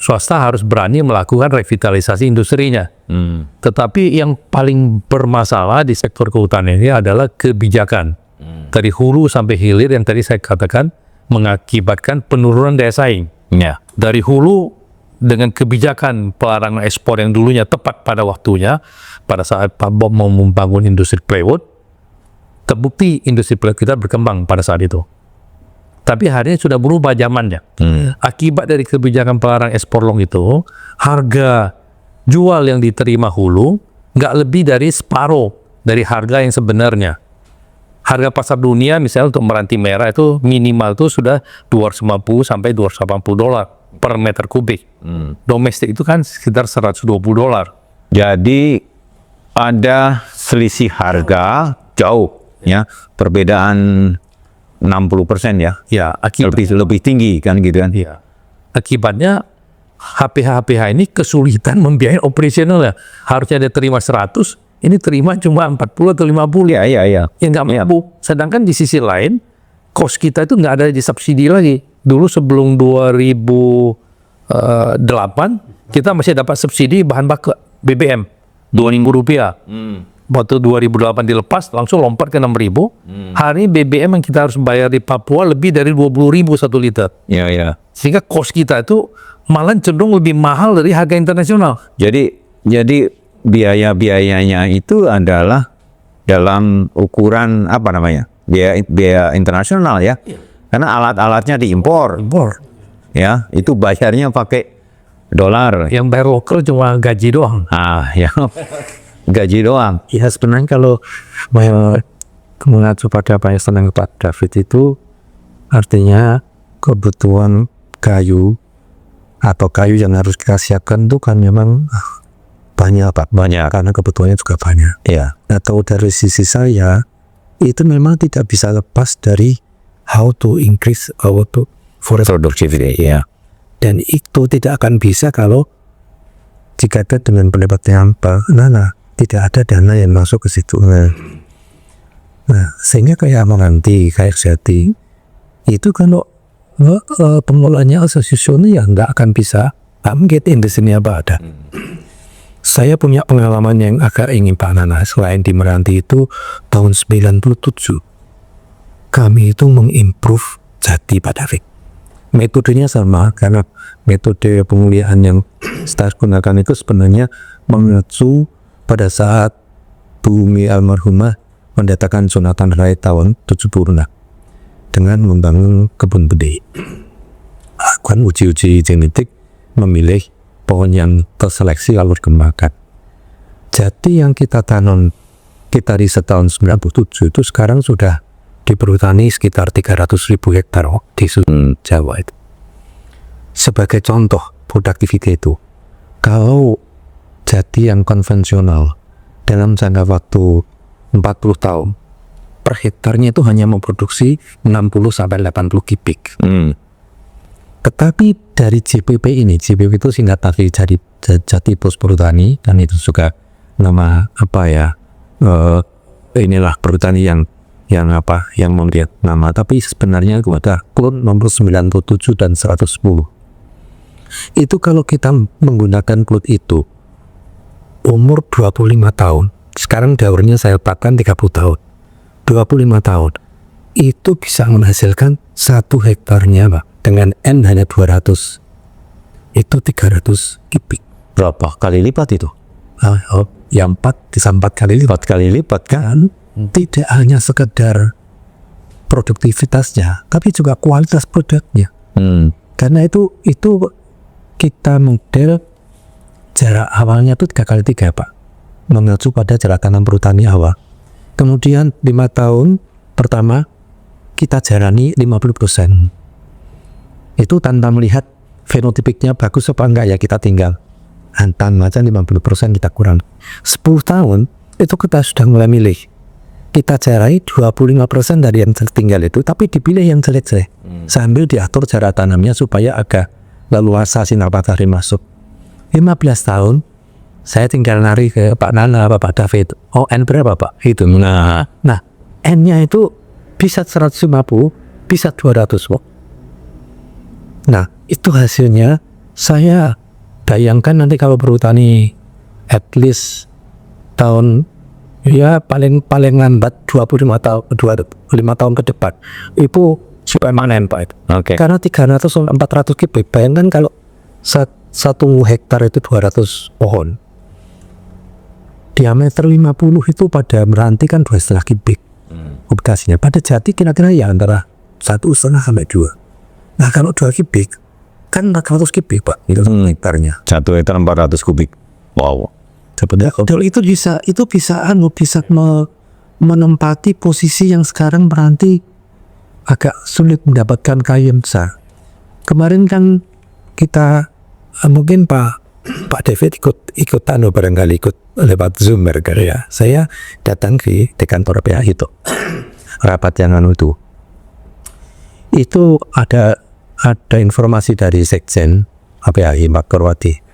Swasta harus berani melakukan revitalisasi industrinya. Tetapi yang paling bermasalah di sektor kehutanan ini adalah kebijakan. Dari hulu sampai hilir yang tadi saya katakan mengakibatkan penurunan daya saing. Dari hulu dengan kebijakan pelarangan ekspor yang dulunya tepat pada waktunya, pada saat Pak Bob mau membangun industri plywood, terbukti industri plywood kita berkembang pada saat itu. Tapi hari ini sudah berubah zamannya. Akibat dari kebijakan pelarang ekspor long itu, harga jual yang diterima hulu nggak lebih dari separuh dari harga yang sebenarnya. Harga pasar dunia misalnya untuk meranti merah itu minimal itu sudah 250 sampai 280 dolar per meter kubik. Domestik itu kan sekitar 120 dolar. Jadi ada selisih harga jauh, ya, perbedaan 60% ya. Ya, lebih tinggi kan gitu kan. Ya. Akibatnya HPH ini kesulitan membiayai operasionalnya. Harusnya dia terima 100, ini terima cuma 40 atau 50. Ya. Ya nggak mampu. Sedangkan di sisi lain, cost kita itu nggak ada di subsidi lagi. Dulu sebelum 2008, kita masih dapat subsidi bahan baku BBM, Rp2.000. Waktu 2008 dilepas, langsung lompat ke 6.000. Hari BBM yang kita harus bayar di Papua lebih dari 20.000 1 liter. Ya. Sehingga cost kita itu malah cenderung lebih mahal dari harga internasional. Jadi biaya-biayanya itu adalah dalam ukuran apa namanya? Biaya internasional ya. Karena alat-alatnya diimpor. Ya, itu bayarnya pakai dolar. Yang bayar lokal cuma gaji doang. Ya. Gaji doang. Ya sebenarnya kalau mengacu pada apa yang senang Pak David itu artinya kebutuhan kayu atau kayu yang harus kita siapkan itu kan memang banyak Pak. Banyak. Karena kebutuhannya juga banyak. Ya. Atau dari sisi saya itu memang tidak bisa lepas dari how to increase our forest Productivity, ya. dan itu tidak akan bisa kalau jika ada dengan pendapat yang tidak ada dana yang masuk ke situ. Nah, sehingga kayak Amanganti, kayak Jati, itu kalau pengelolanya asosiasinya ya nggak akan bisa get in di sini apa ada. Saya punya pengalaman yang agak ingin Pak Nana, selain di Meranti itu tahun 97, kami itu mengimprove Jati Pak David. metodenya sama, karena metode pemulihan yang kita gunakan itu sebenarnya mengacu pada saat bumi almarhumah mendatangkan Jonathan Wright tahun 70 dengan membangun kebun bedi. Lakukan uji-uji genetik, memilih pohon yang terseleksi lalu dikembangkan. Jati yang kita tanam, kita riset tahun 97 itu sekarang sudah di perhutani sekitar 300.000 hektar di Jawa itu. Sebagai contoh produktivitas itu, kalau jati yang konvensional dalam jangka waktu 40 tahun per hektarnya itu hanya memproduksi 60-80 kubik. Tetapi dari JPP ini, JPP itu singkat dari Jati Plus Perhutani, dan itu juga nama inilah perhutani yang memberi nama, tapi sebenarnya itu ada klon nomor 97 dan 110. Itu kalau kita menggunakan klon itu umur 25 tahun, sekarang daurnya saya letakkan 30 tahun, 25 tahun, itu bisa menghasilkan 1 hektarnya Pak, dengan N hanya 200, itu 300 kubik. Berapa kali lipat itu? Yang 4 bisa 4 kali lipat. 4 kali lipat kan? Tidak hanya sekedar produktivitasnya, tapi juga kualitas produknya. Karena itu kita model jarak awalnya itu 3x3 Pak, mengacu pada jarak tanam perhutani awal. Kemudian 5 tahun pertama kita jalani 50%. Itu tanpa melihat fenotipiknya bagus apa enggak, ya kita tinggal hantam aja 50%, kita kurang. 10 tahun itu kita sudah mulai milih. Kita jarai 25% dari yang tertinggal itu, tapi dipilih yang jelek-jelek. Sambil diatur jarak tanamnya supaya agak leluasa sinar matahari masuk. 15 tahun saya tinggal nari ke Pak Nana, Pak David. Oh, N berapa Pak? Itu. Nah, N-nya itu bisa 150, bisa 200 Pak. Nah, itu hasilnya. Saya bayangkan nanti kalau perhutani at least tahun, ya paling lambat 25 tahun ke depan itu supaya panen Pak. Oke. Karena 300-400 kubik. Bayangkan kalau 1 hektar itu 200 pohon, diameter 50 itu pada meranti kan 2,5 kubik kubikasinya. Pada jati kira-kira ya antara 1,5 sampai 2. Nah kalau 2 kubik kan 400 kubik Pak, itu hektarnya. 1 hektar 400 kubik. Wow. Kalau itu bisa menempati posisi yang sekarang meranti agak sulit mendapatkan kayu yang besar. Kemarin kan kita mungkin Pak David ikut barangkali ikut lewat Zoom barangkali ya. Saya datang di kantor PAI itu rapat yang itu ada informasi dari Sekjen PAI Pak Korwati.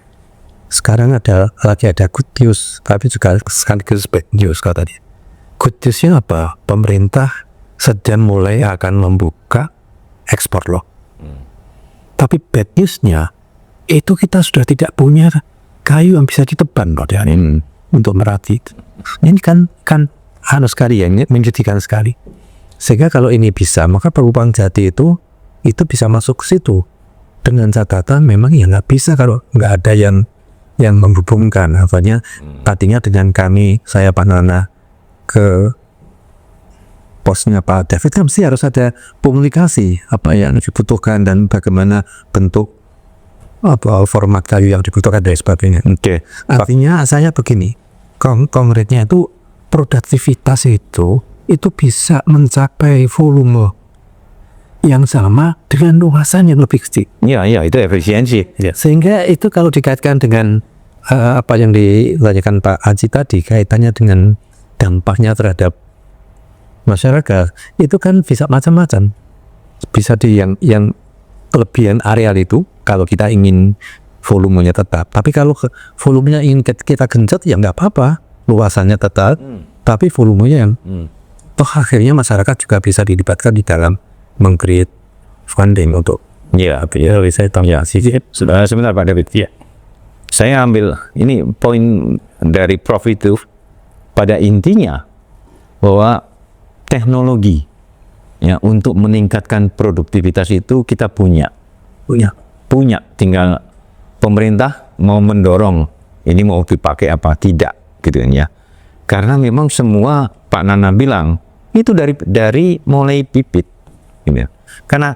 Sekarang lagi ada good news, tapi juga sekaligus bad news katanya. Good newsnya apa? Pemerintah sedang mulai akan membuka ekspor loh. Tapi bad newsnya itu kita sudah tidak punya kayu yang bisa diteban loh untuk merati. Ini kan sekali ya, menjadikan sekali. Sehingga kalau ini bisa, maka Pelumpang Jati itu bisa masuk ke situ. Dengan catatan memang ya nggak bisa kalau nggak ada yang menghubungkan. Artinya tadinya dengan saya Pak Nana ke posnya Pak David kan mesti harus ada komunikasi apa yang dibutuhkan dan bagaimana bentuk format kayu yang dibutuhkan dan sebagainya. Oke. Artinya saya begini, konkretnya itu produktivitas itu bisa mencapai volume yang sama dengan luasan yang lebih kecil. Iya, itu efisiensi. Ya. Sehingga itu kalau dikaitkan dengan apa yang ditanyakan Pak Haji tadi, kaitannya dengan dampaknya terhadap masyarakat, itu kan bisa macam-macam. Bisa di yang kelebihan areal itu kalau kita ingin volumenya tetap. Tapi kalau volumenya ingin kita genjot ya nggak apa-apa, luasannya tetap, tapi volumenya yang toh akhirnya masyarakat juga bisa dilibatkan di dalam meng-create funding untuk saya tahu ya. Sebentar Pak David. Ya. Saya ambil ini poin dari Prof itu pada intinya bahwa teknologi ya untuk meningkatkan produktivitas itu kita punya punya, tinggal pemerintah mau mendorong ini mau dipakai apa tidak gitu kan ya. Karena memang semua Pak Nana bilang itu dari mulai bibit gitu ya. Karena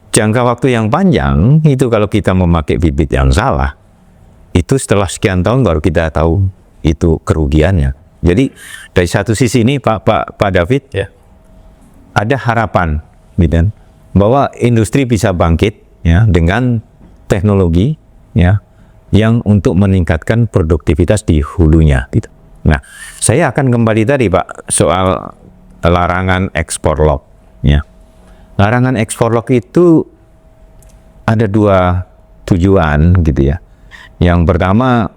jangka waktu yang panjang itu kalau kita memakai bibit yang salah, itu setelah sekian tahun baru kita tahu itu kerugiannya. Jadi dari satu sisi ini Pak David Ya. ada harapan gitu kan, bahwa industri bisa bangkit ya dengan teknologi ya yang untuk meningkatkan produktivitas di hulunya gitu. Nah, saya akan kembali tadi Pak soal larangan ekspor log ya. Larangan ekspor log itu ada 2 tujuan gitu ya. Yang pertama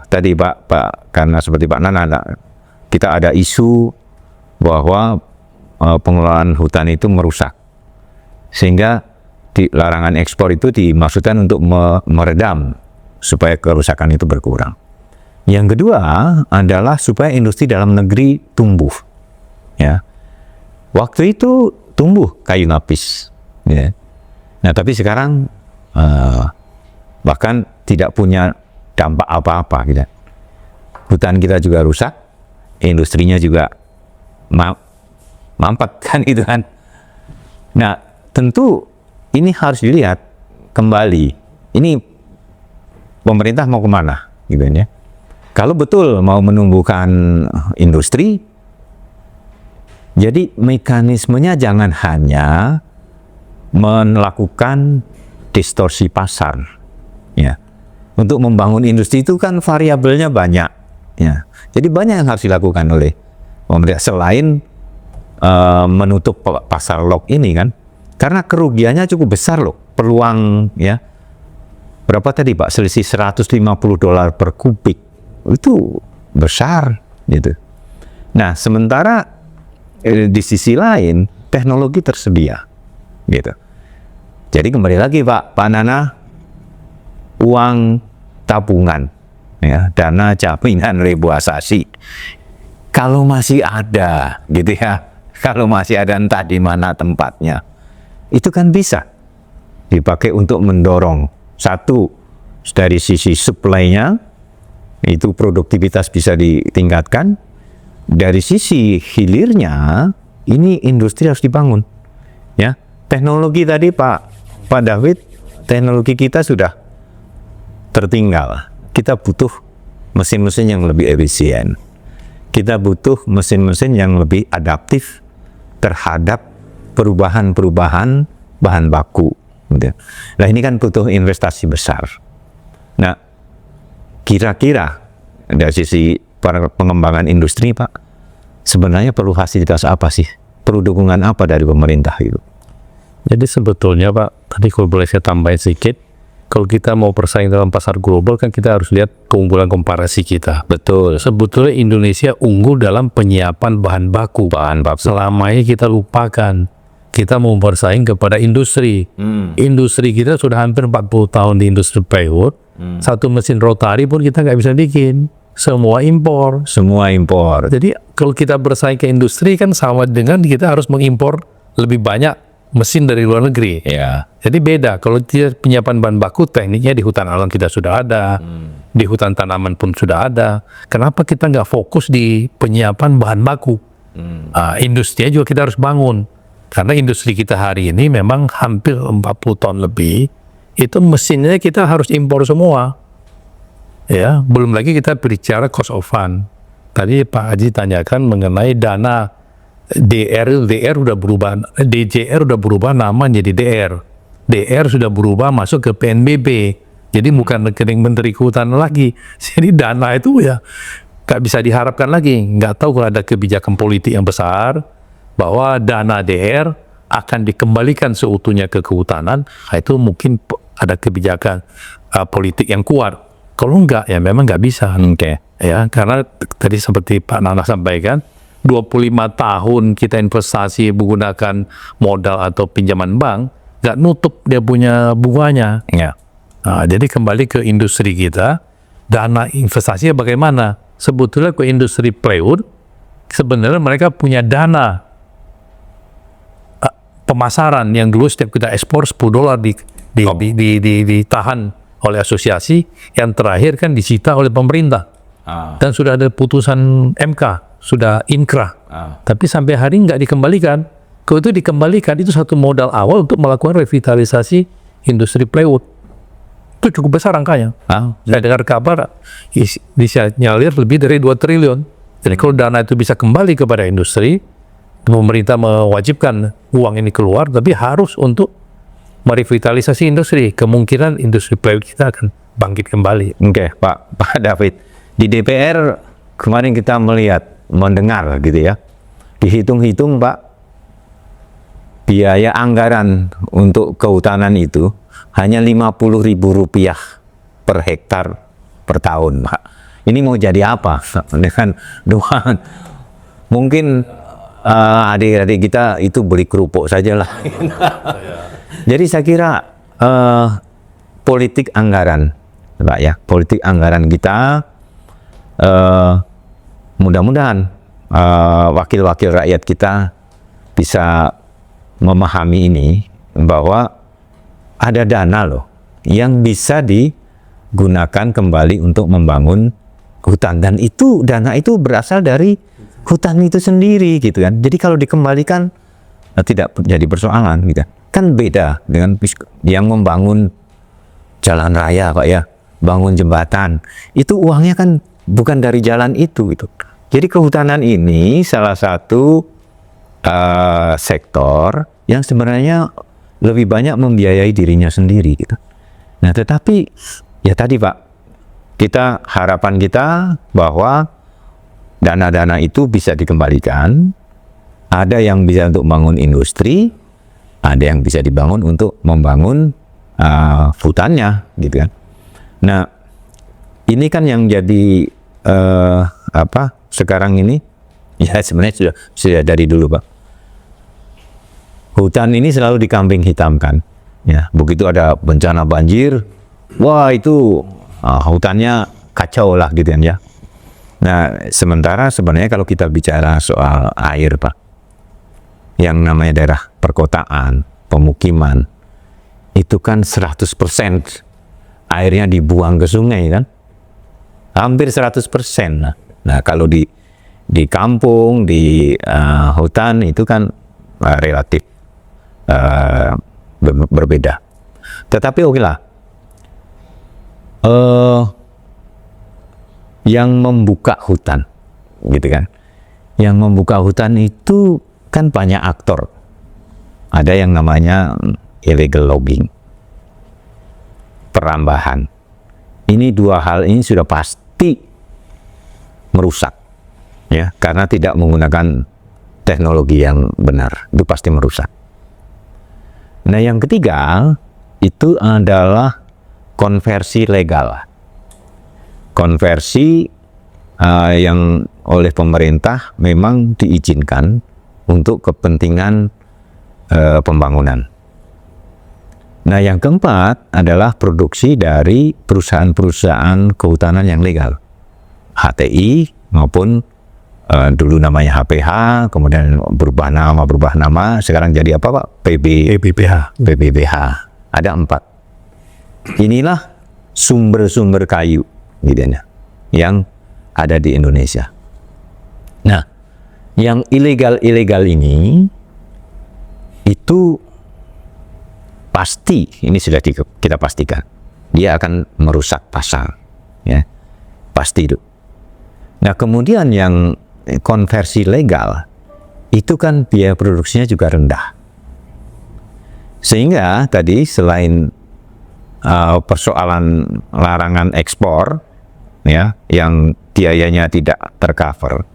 tadi Pak karena seperti Pak Nana kita ada isu bahwa pengelolaan hutan itu merusak, sehingga larangan ekspor itu dimaksudkan untuk meredam supaya kerusakan itu berkurang. Yang kedua adalah supaya industri dalam negeri tumbuh ya. Waktu itu tumbuh kayu lapis ya. Nah tapi sekarang bahkan tidak punya dampak apa-apa gitu. Hutan kita juga rusak, industrinya juga mampet kan gitu kan. Nah tentu ini harus dilihat kembali, ini pemerintah mau kemana gitu ya. Kalau betul mau menumbuhkan industri, jadi mekanismenya jangan hanya melakukan distorsi pasar ya. Untuk membangun industri itu kan variabelnya banyak ya. Jadi banyak yang harus dilakukan oleh pemerintah selain menutup pasar log ini kan, karena kerugiannya cukup besar loh. Peluang ya berapa tadi Pak, selisih $150 per kubik itu besar gitu. Nah sementara di sisi lain teknologi tersedia gitu. Jadi kembali lagi Pak Nana, uang tabungan ya, dana jaminan reboisasi kalau masih ada gitu ya, kalau masih ada entah di mana tempatnya, itu kan bisa dipakai untuk mendorong satu dari sisi supply-nya, itu produktivitas bisa ditingkatkan. Dari sisi hilirnya, ini industri harus dibangun ya. Teknologi tadi Pak David, teknologi kita sudah tertinggal. Kita butuh mesin-mesin yang lebih efisien, kita butuh mesin-mesin yang lebih adaptif terhadap perubahan-perubahan bahan baku gitu. Nah ini kan butuh investasi besar. Nah kira-kira dari sisi pengembangan industri Pak, sebenarnya perlu fasilitas apa sih? Perlu dukungan apa dari pemerintah itu? Jadi sebetulnya Pak, tadi kalau boleh saya tambahin sedikit, kalau kita mau bersaing dalam pasar global kan kita harus lihat keunggulan komparasi kita. Betul. Sebetulnya Indonesia unggul dalam penyiapan bahan baku. Selama ini kita lupakan. Kita mau bersaing kepada industri. Industri kita sudah hampir 40 tahun di industri plywood. Satu mesin rotari pun kita nggak bisa bikin. Semua impor. Semua impor. Jadi kalau kita bersaing ke industri kan sama dengan kita harus mengimpor lebih banyak mesin dari luar negeri. Ya. Jadi beda. Kalau dia penyiapan bahan baku, tekniknya di hutan alam kita sudah ada, di hutan tanaman pun sudah ada. Kenapa kita nggak fokus di penyiapan bahan baku? Industrinya juga kita harus bangun. Karena industri kita hari ini memang hampir 40 tahun lebih, itu mesinnya kita harus impor semua. Ya, belum lagi kita bicara cost of fund. Tadi Pak Haji tanyakan mengenai dana DR udah berubah, DJR udah berubah nama jadi DR. DR sudah berubah masuk ke PNBP. Jadi bukan rekening Menteri Kehutanan lagi. Jadi dana itu ya nggak bisa diharapkan lagi. Nggak tahu kalau ada kebijakan politik yang besar bahwa dana DR akan dikembalikan seutuhnya ke kehutanan, itu mungkin ada kebijakan politik yang kuat. Kalau enggak, ya memang nggak bisa. Ya, karena tadi seperti Pak Nana sampaikan, 25 tahun kita investasi menggunakan modal atau pinjaman bank, nggak nutup dia punya bunganya. Ya. Nah, jadi kembali ke industri kita, dana investasinya bagaimana? Sebetulnya ke industri plywood, sebenarnya mereka punya dana pemasaran yang dulu setiap kita ekspor $10 ditahan oleh asosiasi, yang terakhir kan disita oleh pemerintah. Dan sudah ada putusan MK, sudah inkrah. Tapi sampai hari nggak dikembalikan. Kalau itu dikembalikan, itu satu modal awal untuk melakukan revitalisasi industri plywood. Itu cukup besar angkanya. Saya dengar kabar disinyalir lebih dari 2 triliun. Jadi kalau dana itu bisa kembali kepada industri, pemerintah mewajibkan uang ini keluar, tapi harus untuk merevitalisasi industri. Kemungkinan industri plywood kita akan bangkit kembali. Oke, Pak David. Di DPR kemarin kita mendengar gitu ya. Dihitung-hitung Pak, biaya anggaran untuk kehutanan itu hanya Rp50.000 per hektar per tahun, Pak. Ini mau jadi apa dengan doang? Mungkin adik-adik kita itu beli kerupuk sajalah. Jadi saya kira politik anggaran, Pak ya, politik anggaran kita mudah-mudahan wakil-wakil rakyat kita bisa memahami ini, bahwa ada dana loh yang bisa digunakan kembali untuk membangun hutan, dan itu dana itu berasal dari hutan itu sendiri gitu kan. Jadi kalau dikembalikan tidak jadi persoalan gitu. Kan beda dengan yang membangun jalan raya Pak ya, bangun jembatan, itu uangnya kan bukan dari jalan itu gitu. Jadi kehutanan ini salah satu sektor yang sebenarnya lebih banyak membiayai dirinya sendiri gitu. Nah, tetapi ya tadi Pak, harapan kita bahwa dana-dana itu bisa dikembalikan. Ada yang bisa untuk membangun industri, ada yang bisa dibangun untuk membangun hutannya gitu kan. Nah, ini kan yang jadi sekarang ini ya sebenarnya sudah dari dulu Pak. Hutan ini selalu dikambing hitamkan. Ya, begitu ada bencana banjir, wah itu hutannya kacau lah gitu kan ya. Nah, sementara sebenarnya kalau kita bicara soal air Pak, yang namanya daerah perkotaan, pemukiman, itu kan 100% airnya dibuang ke sungai kan, hampir 100%. Nah kalau di kampung, di hutan itu kan relatif berbeda. Tetapi oke lah, yang membuka hutan gitu kan, yang membuka hutan itu kan banyak aktor. Ada yang namanya illegal logging, perambahan. Ini dua hal ini sudah pasti merusak ya, karena tidak menggunakan teknologi yang benar, itu pasti merusak. Nah, yang ketiga itu adalah konversi legal. Konversi yang oleh pemerintah memang diizinkan untuk kepentingan pembangunan. Nah, yang keempat adalah produksi dari perusahaan-perusahaan kehutanan yang legal, HTI maupun dulu namanya HPH, kemudian berubah nama, sekarang jadi apa Pak? PBBH. Ada 4. Inilah sumber-sumber kayu gitu ya, yang ada di Indonesia. Nah, yang ilegal ini itu pasti, ini sudah kita pastikan, dia akan merusak pasar, ya, pasti itu. Nah, kemudian yang konversi legal itu kan biaya produksinya juga rendah, sehingga tadi selain persoalan larangan ekspor, ya, yang biayanya tidak tercover,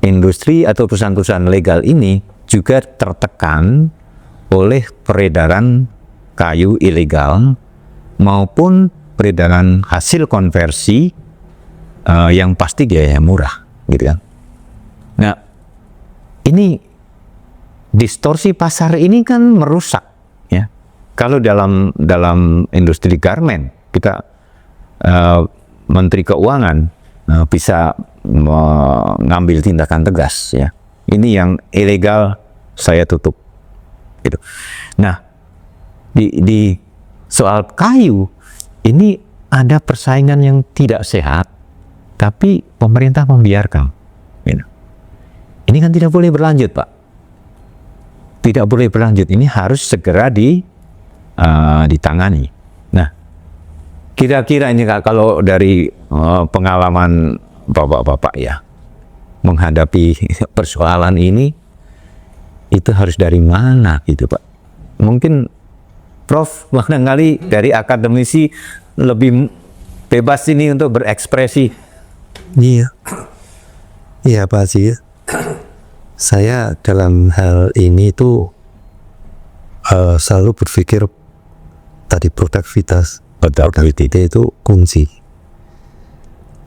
industri atau perusahaan-perusahaan legal ini juga tertekan oleh peredaran kayu ilegal maupun peredaran hasil konversi yang pasti biayanya murah, gitu kan. Nah, ini distorsi pasar ini kan merusak, ya. Kalau dalam industri garmen kita Menteri Keuangan bisa mengambil tindakan tegas, ya. Ini yang ilegal saya tutup. gitu. Nah, di soal kayu ini ada persaingan yang tidak sehat, tapi pemerintah membiarkan. Gitu. Ini kan tidak boleh berlanjut, Pak. Tidak boleh berlanjut. Ini harus segera ditangani. Nah, kira-kira ini kalau dari pengalaman bapak-bapak ya, menghadapi persoalan ini, itu harus dari mana gitu, Pak? Mungkin Prof barangkali dari akademisi lebih bebas ini untuk berekspresi. Iya, iya Pak Haji. Saya dalam hal ini tuh selalu berpikir tadi produktivitas itu kunci.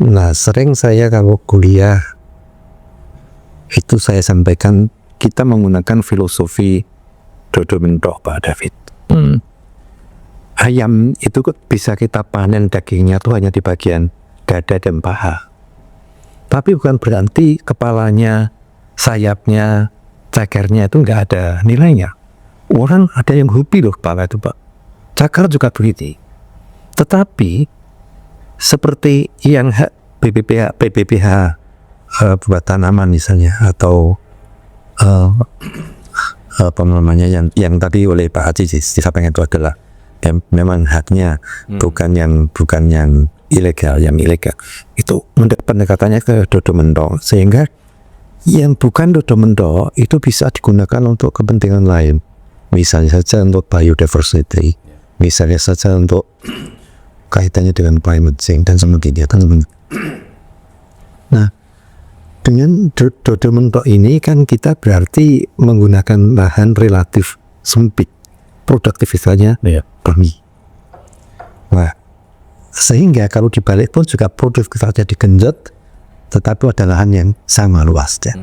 Nah, sering saya kalau kuliah itu saya sampaikan kita menggunakan filosofi dodo mentok, Pak David. Ayam itu bisa kita panen dagingnya tuh hanya di bagian dada dan paha. Tapi bukan berarti kepalanya, sayapnya, cakarnya itu nggak ada nilainya. Orang ada yang hobi loh kepala itu, Pak. Cakar juga begitu. Tetapi seperti yang PBPH buat tanaman misalnya, atau apa namanya yang tadi oleh Pak Haji disampaikan itu adalah memang haknya, bukan yang ilegal, yang ilegal itu pendekatannya ke dodo mendok, sehingga yang bukan dodo mendok itu bisa digunakan untuk kepentingan lain, misalnya saja untuk biodiversity, misalnya saja untuk kaitannya dengan climate change dan sebagainya. Nah, dengan dodo mentok ini kan kita berarti menggunakan lahan relatif sempit, produktivitasnya tinggi. Wah, sehingga kalau dibalik pun juga produktivitasnya digenjot, tetapi ada lahan yang sama luasnya.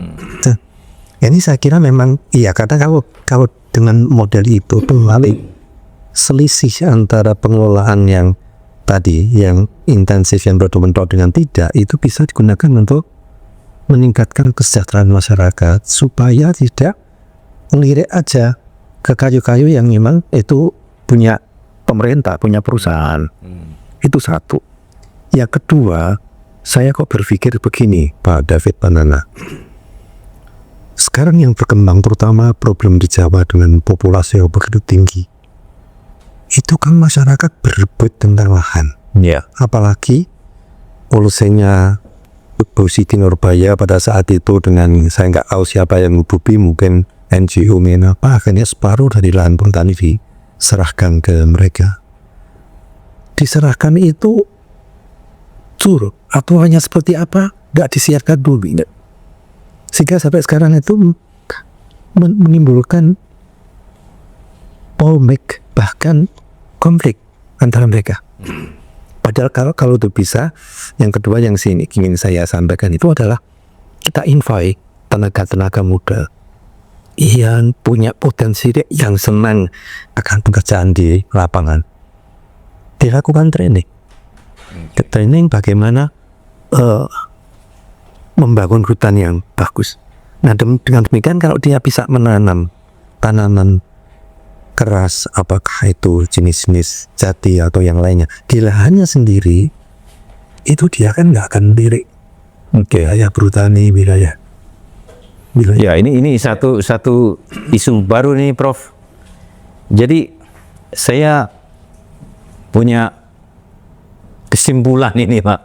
Ini saya kira memang iya, karena kalau dengan model itu kembali selisih antara pengelolaan yang tadi, yang intensif, yang dodo mentok dengan tidak, itu bisa digunakan untuk meningkatkan kesejahteraan masyarakat supaya tidak melirik aja ke kayu-kayu yang memang itu punya pemerintah, punya perusahaan. Itu satu. Yang kedua, saya kok berpikir begini, Pak David, Pak Nana. Sekarang yang berkembang terutama problem di Jawa dengan populasi yang begitu tinggi, itu kan masyarakat berebut tentang lahan. Apalagi polusinya Bu Siti Nurbaya pada saat itu, dengan saya nggak tahu siapa yang ngububi, mungkin NGO apa, akhirnya separuh dari lahan pertanian diserahkan ke mereka. Diserahkan itu curug atau hanya seperti apa, nggak disiarkan dulu, sehingga sampai sekarang itu menimbulkan polemik, bahkan konflik antara mereka. Padahal kalau itu bisa, yang kedua yang sini ingin saya sampaikan itu adalah kita invite tenaga-tenaga muda yang punya potensi, yang senang akan pekerjaan di lapangan, dilakukan training. Training bagaimana membangun hutan yang bagus. Nah, dengan demikian kalau dia bisa menanam tanaman keras, apakah itu jenis-jenis jati atau yang lainnya, di lahannya sendiri, itu dia kan nggak akan lirik wilayah bertani, wilayah. Ya, ini satu isu baru nih, Prof. Jadi saya punya kesimpulan ini, Pak,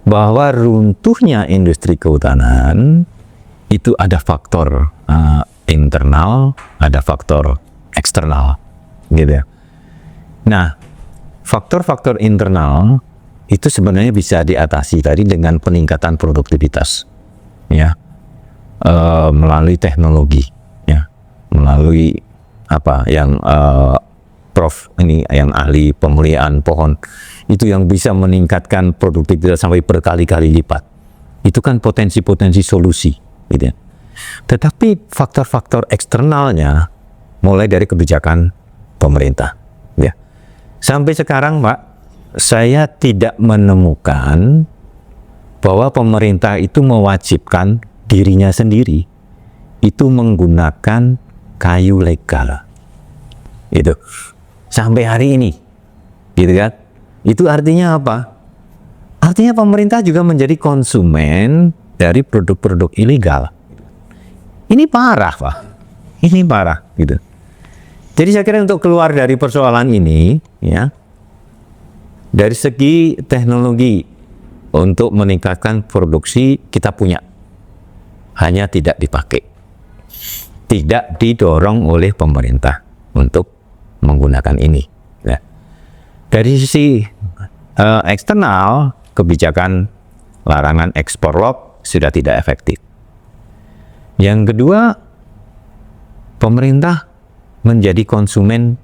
bahwa runtuhnya industri kehutanan itu ada faktor internal, ada faktor eksternal, gitu ya. Nah, faktor-faktor internal itu sebenarnya bisa diatasi tadi dengan peningkatan produktivitas, ya, melalui teknologi, ya, melalui apa yang Prof ini yang ahli pemeliharaan pohon itu yang bisa meningkatkan produktivitas sampai berkali-kali lipat. Itu kan potensi-potensi solusi, gitu ya. Tetapi faktor-faktor eksternalnya mulai dari kebijakan pemerintah, ya. Sampai sekarang, Pak, saya tidak menemukan bahwa pemerintah itu mewajibkan dirinya sendiri itu menggunakan kayu legal. Itu sampai hari ini, gitu kan? Itu artinya apa? Artinya pemerintah juga menjadi konsumen dari produk-produk ilegal. Ini parah, Pak. Ini parah, gitu. Jadi saya kira untuk keluar dari persoalan ini, ya, dari segi teknologi untuk meningkatkan produksi kita punya, hanya tidak dipakai, tidak didorong oleh pemerintah untuk menggunakan ini. Ya. Dari sisi eksternal, kebijakan larangan ekspor log sudah tidak efektif. Yang kedua, pemerintah menjadi konsumen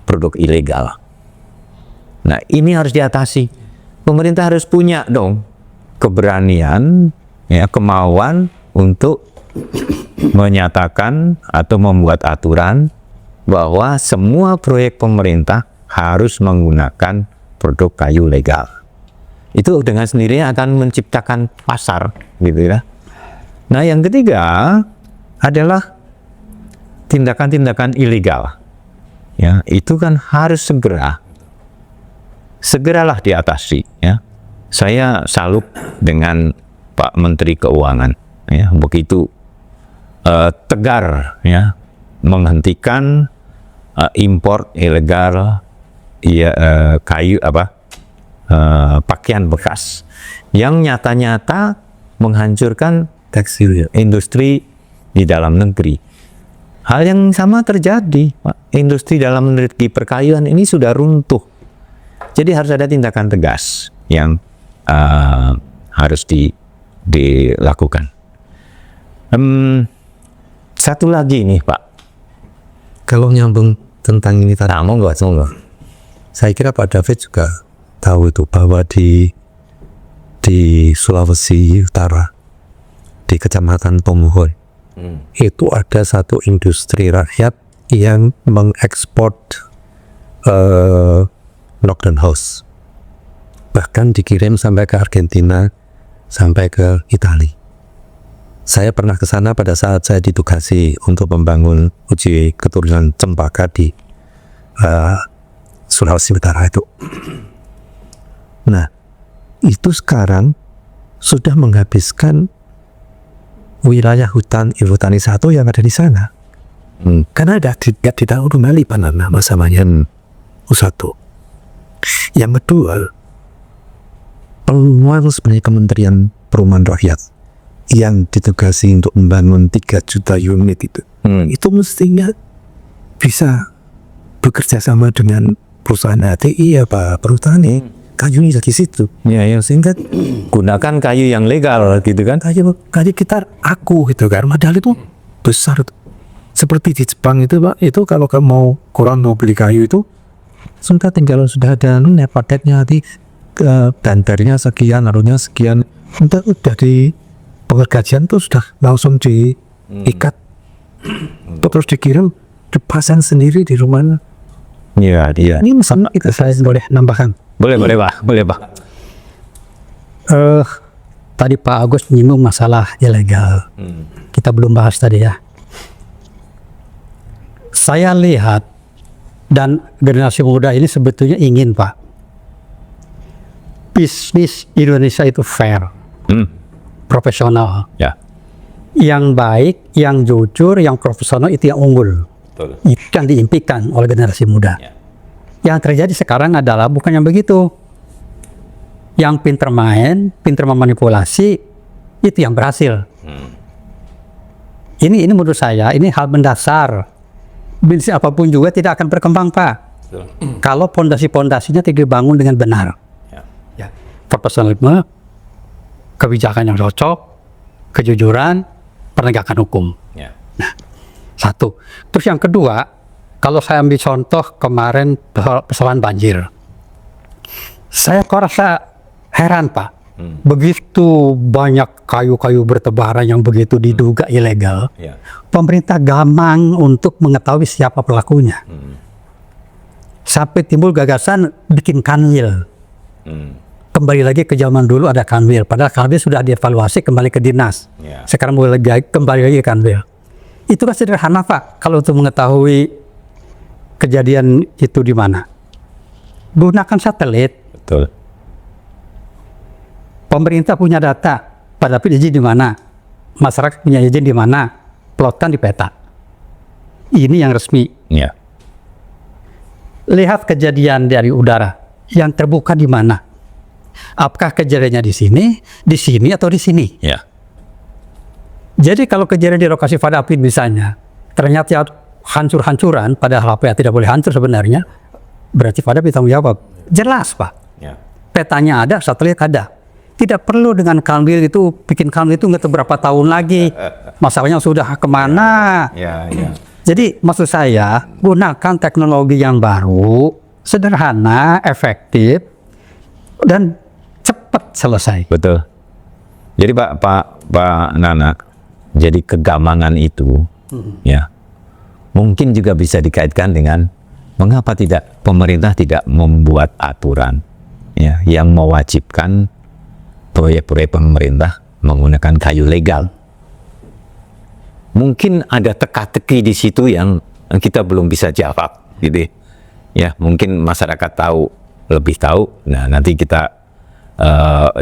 produk ilegal. Nah, ini harus diatasi. Pemerintah harus punya dong keberanian, ya, kemauan untuk menyatakan atau membuat aturan bahwa semua proyek pemerintah harus menggunakan produk kayu legal. Itu dengan sendirinya akan menciptakan pasar, gitu ya. Nah, yang ketiga adalah tindakan-tindakan ilegal. Ya, itu kan harus segeralah diatasi, ya. Saya salut dengan Pak Menteri Keuangan, ya, begitu tegar, ya, menghentikan impor ilegal, ya, kayu pakaian bekas yang nyata-nyata menghancurkan tekstil industri di dalam negeri. Hal yang sama terjadi, Pak. Industri dalam negeri perkayuan ini sudah runtuh. Jadi harus ada tindakan tegas yang harus dilakukan. Satu lagi nih, Pak. Kalau nyambung tentang ini tadi, Monggo. saya kira Pak David juga tahu itu bahwa di Sulawesi Utara, di Kecamatan Tomohon, itu ada satu industri rakyat yang mengekspor knockdown house, bahkan dikirim sampai ke Argentina, sampai ke Italia. Saya pernah ke sana pada saat saya ditugasi untuk membangun uji keturunan cempaka di Sulawesi Utara itu. Nah, itu sekarang sudah menghabiskan wilayah hutan Irutani 1 yang ada di sana. Karena tidak ditahu kembali panama masamanya satu. Yang kedua, peluang sebenarnya Kementerian Perumahan Rakyat yang ditugasi untuk membangun 3 juta unit itu mestinya bisa bekerja sama dengan perusahaan ATI apa perhutani. Kayunya dari situ, Ya, sehingga gunakan kayu yang legal, gitu kan? kayu kita gitu kan, padahal itu besar. Seperti di Jepang itu, Pak, itu kalau kamu mau kurang mau beli kayu itu sudah ada padetnya di bandarnya sekian, harunya sekian, udah di pengergajian tuh sudah langsung diikat, terus dikirim, dipasang sendiri di rumahnya. Iya. Ini masalah itu saya boleh nambahkan. Boleh, Pak. Tadi Pak Agus menyinggung masalah ilegal. Kita belum bahas tadi ya. Saya lihat dan generasi muda ini sebetulnya ingin, Pak, bisnis Indonesia itu fair, profesional, Ya. yang baik, yang jujur, yang profesional, itu yang unggul. Betul. Itu yang diimpikan oleh generasi muda. Ya. Yang terjadi sekarang adalah bukan yang begitu. Yang pinter main, pinter memanipulasi, itu yang berhasil. Ini menurut saya, ini hal mendasar. Bisnis apapun juga tidak akan berkembang, Pak. Betul. Kalau pondasi-pondasinya tidak dibangun dengan benar. Ya. Profesionalisme, kebijakan yang cocok, kejujuran, penegakan hukum. Ya. Satu. Terus yang kedua, kalau saya ambil contoh kemarin persoalan banjir, saya kok rasa heran, Pak. Begitu banyak kayu-kayu bertebaran yang begitu diduga ilegal, Ya. pemerintah gamang untuk mengetahui siapa pelakunya. Sampai timbul gagasan bikin kanwil. Kembali lagi ke zaman dulu ada kanwil, padahal kanwil sudah dievaluasi kembali ke dinas. Ya. Sekarang mulai lagi kembali lagi ke kanwil. Itu kan sederhana Pak, kalau untuk mengetahui kejadian itu di mana. Gunakan satelit. Betul. Pemerintah punya data, pada izin di mana, masyarakat punya izin di mana, plotkan di peta. Ini yang resmi. Ya. Lihat kejadian dari udara yang terbuka di mana. Apakah kejadiannya di sini atau di sini? Ya. Jadi kalau kejadian di lokasi Fadapin misalnya, ternyata hancur-hancuran, padahal apa yang tidak boleh hancur sebenarnya, berarti Fadapin tanggung jawab. Jelas Pak. Ya. Petanya ada, satelit ada. Tidak perlu dengan Kanwil itu, bikin Kanwil itu nggak tahu berapa tahun lagi. Masalahnya sudah kemana. Ya, ya. Jadi maksud saya, gunakan teknologi yang baru, sederhana, efektif, dan cepat selesai. Betul. Jadi Pak Nana, jadi kegamangan itu, ya, mungkin juga bisa dikaitkan dengan mengapa tidak pemerintah tidak membuat aturan, ya, yang mewajibkan proyek-proyek pemerintah menggunakan kayu legal. Mungkin ada teka-teki di situ yang kita belum bisa jawab, gitu. Ya, mungkin masyarakat lebih tahu. Nah, nanti kita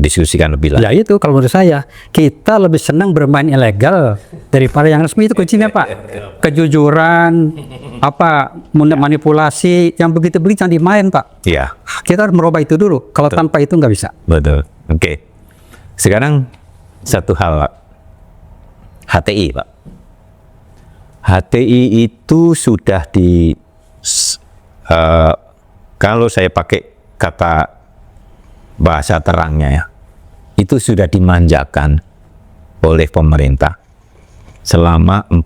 diskusikan lebih lanjut. Ya itu kalau menurut saya, kita lebih senang bermain ilegal daripada yang resmi. Itu kuncinya Pak. Kejujuran, manipulasi, yang begitu jangan dimain Pak. Iya. Kita harus merubah itu dulu. Kalau tanpa itu nggak bisa. Betul. Oke. Sekarang satu hal, Pak. HTI, Pak. HTI itu sudah kalau saya pakai kata bahasa terangnya ya, itu sudah dimanjakan oleh pemerintah selama 45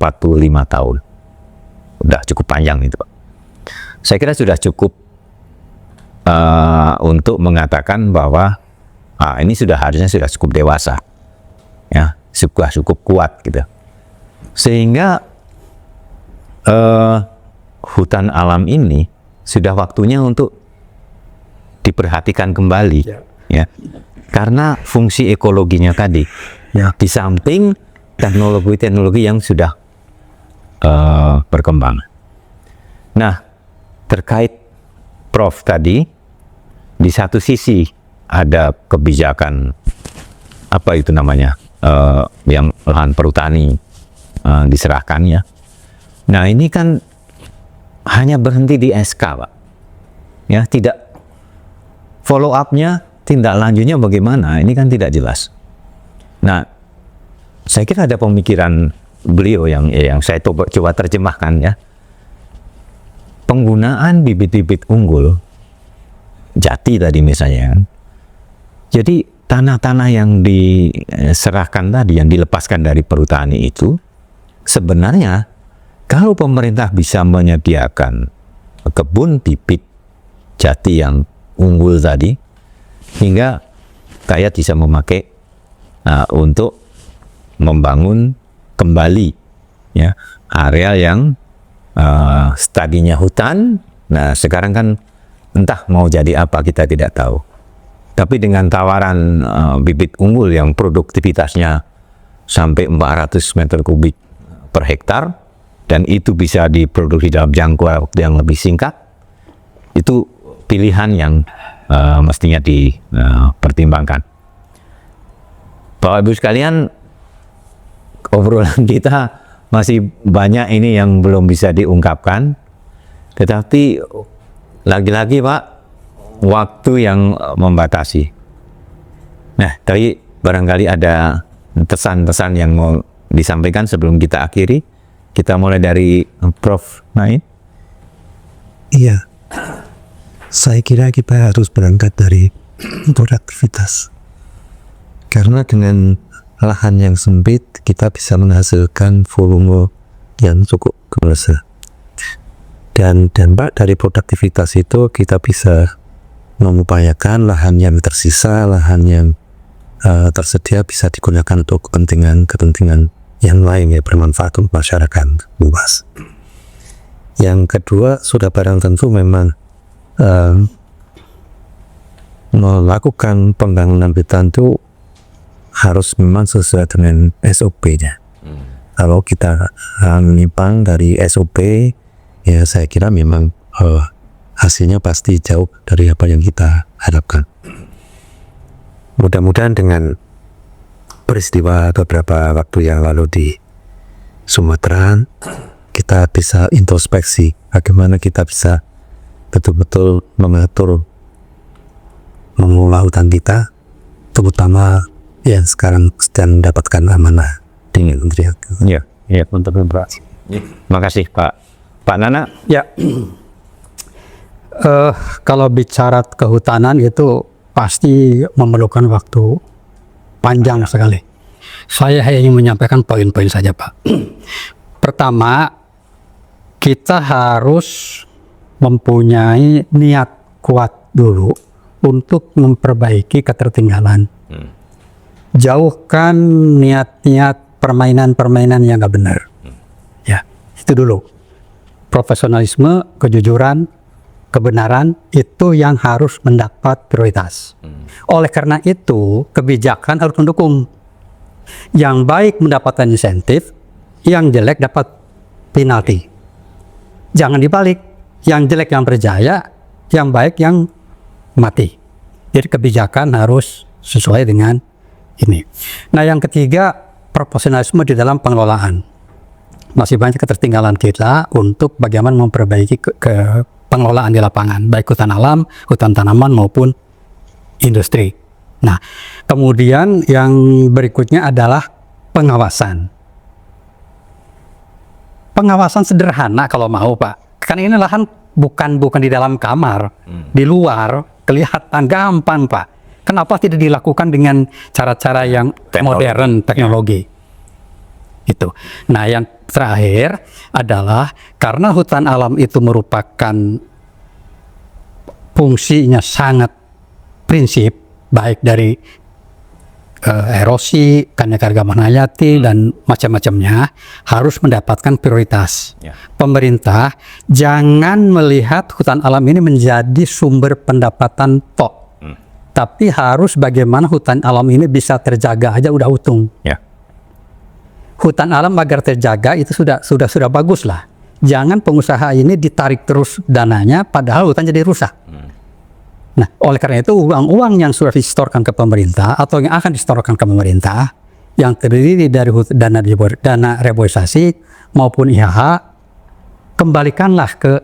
tahun. Udah cukup panjang itu, Pak. Saya kira sudah cukup untuk mengatakan bahwa ini harusnya sudah cukup dewasa, ya, cukup kuat gitu. Sehingga hutan alam ini sudah waktunya untuk diperhatikan kembali, ya, karena fungsi ekologinya tadi, ya, di samping teknologi-teknologi yang sudah berkembang. Nah, terkait Prof tadi, di satu sisi ada kebijakan apa itu namanya, yang lahan perhutani diserahkan, ya. Nah, ini kan hanya berhenti di SK, Pak. Ya, tidak follow up-nya, tindak lanjutnya bagaimana, ini kan tidak jelas. Nah, saya kira ada pemikiran beliau yang saya coba terjemahkan, ya. Penggunaan bibit-bibit unggul, jati tadi misalnya, jadi tanah-tanah yang diserahkan tadi, yang dilepaskan dari perhutani itu, sebenarnya kalau pemerintah bisa menyediakan kebun bibit jati yang unggul tadi, hingga rakyat bisa memakai untuk membangun kembali, ya, area yang tadinya hutan. Nah, sekarang kan entah mau jadi apa, kita tidak tahu. Tapi dengan tawaran bibit unggul yang produktivitasnya sampai 400 meter kubik per hektar, dan itu bisa diproduksi dalam jangka waktu yang lebih singkat, itu pilihan yang mestinya dipertimbangkan. Bapak Ibu sekalian, obrolan kita masih banyak ini yang belum bisa diungkapkan, tetapi lagi-lagi Pak, waktu yang membatasi. Nah, tadi barangkali ada pesan-pesan yang mau disampaikan sebelum kita akhiri. Kita mulai dari Prof. Naim. Iya, saya kira kita harus berangkat dari produktivitas. Karena dengan lahan yang sempit, kita bisa menghasilkan volume yang cukup besar. Dan dampak dari produktivitas itu kita bisa mengupayakan lahan yang tersisa, lahan yang tersedia bisa digunakan untuk kepentingan yang lain, ya, bermanfaat untuk masyarakat luas. Yang kedua, sudah barang tentu memang melakukan pembangunan hutan itu harus memang sesuai dengan SOP-nya. Kalau kita menyimpang dari SOP, ya saya kira memang hasilnya pasti jauh dari apa yang kita harapkan. Mudah-mudahan dengan peristiwa beberapa waktu yang lalu di Sumatera, kita bisa introspeksi bagaimana kita bisa betul-betul mengelola hutan kita, terutama yang sekarang sedang mendapatkan amanah dengan Menteri. Ya, untuk beberapa. Terima kasih Pak Nana. Ya, kalau bicara kehutanan itu pasti memerlukan waktu panjang sekali. Saya hanya ingin menyampaikan poin-poin saja, Pak. Pertama, kita harus mempunyai niat kuat dulu untuk memperbaiki ketertinggalan. Jauhkan niat-niat permainan-permainan yang nggak benar. Ya, itu dulu. Profesionalisme, kejujuran, kebenaran itu yang harus mendapat prioritas. Oleh karena itu, kebijakan harus mendukung. Yang baik mendapatkan insentif, yang jelek dapat penalti. Jangan dibalik, yang jelek yang berjaya, yang baik yang mati. Jadi kebijakan harus sesuai dengan ini. Nah, yang ketiga, profesionalisme di dalam pengelolaan. Masih banyak ketertinggalan kita untuk bagaimana memperbaiki ke pengelolaan di lapangan, baik hutan alam, hutan tanaman maupun industri. Nah, kemudian yang berikutnya adalah pengawasan. Pengawasan sederhana kalau mau, Pak. Kan ini lahan bukan di dalam kamar, di luar kelihatan gampang, Pak. Kenapa tidak dilakukan dengan cara-cara yang modern, teknologi? Itu. Nah, yang terakhir adalah karena hutan alam itu merupakan fungsinya sangat prinsip, baik dari erosi, keanekaragaman hayati, dan macam-macamnya, harus mendapatkan prioritas. Pemerintah jangan melihat hutan alam ini menjadi sumber pendapatan tapi harus bagaimana hutan alam ini bisa terjaga aja udah untung. Hutan alam agar terjaga itu sudah bagus lah. Jangan pengusaha ini ditarik terus dananya padahal hutan jadi rusak. Nah, oleh karena itu uang-uang yang sudah disetorkan ke pemerintah atau yang akan disetorkan ke pemerintah yang terdiri dari dana reboisasi maupun IHH, kembalikanlah ke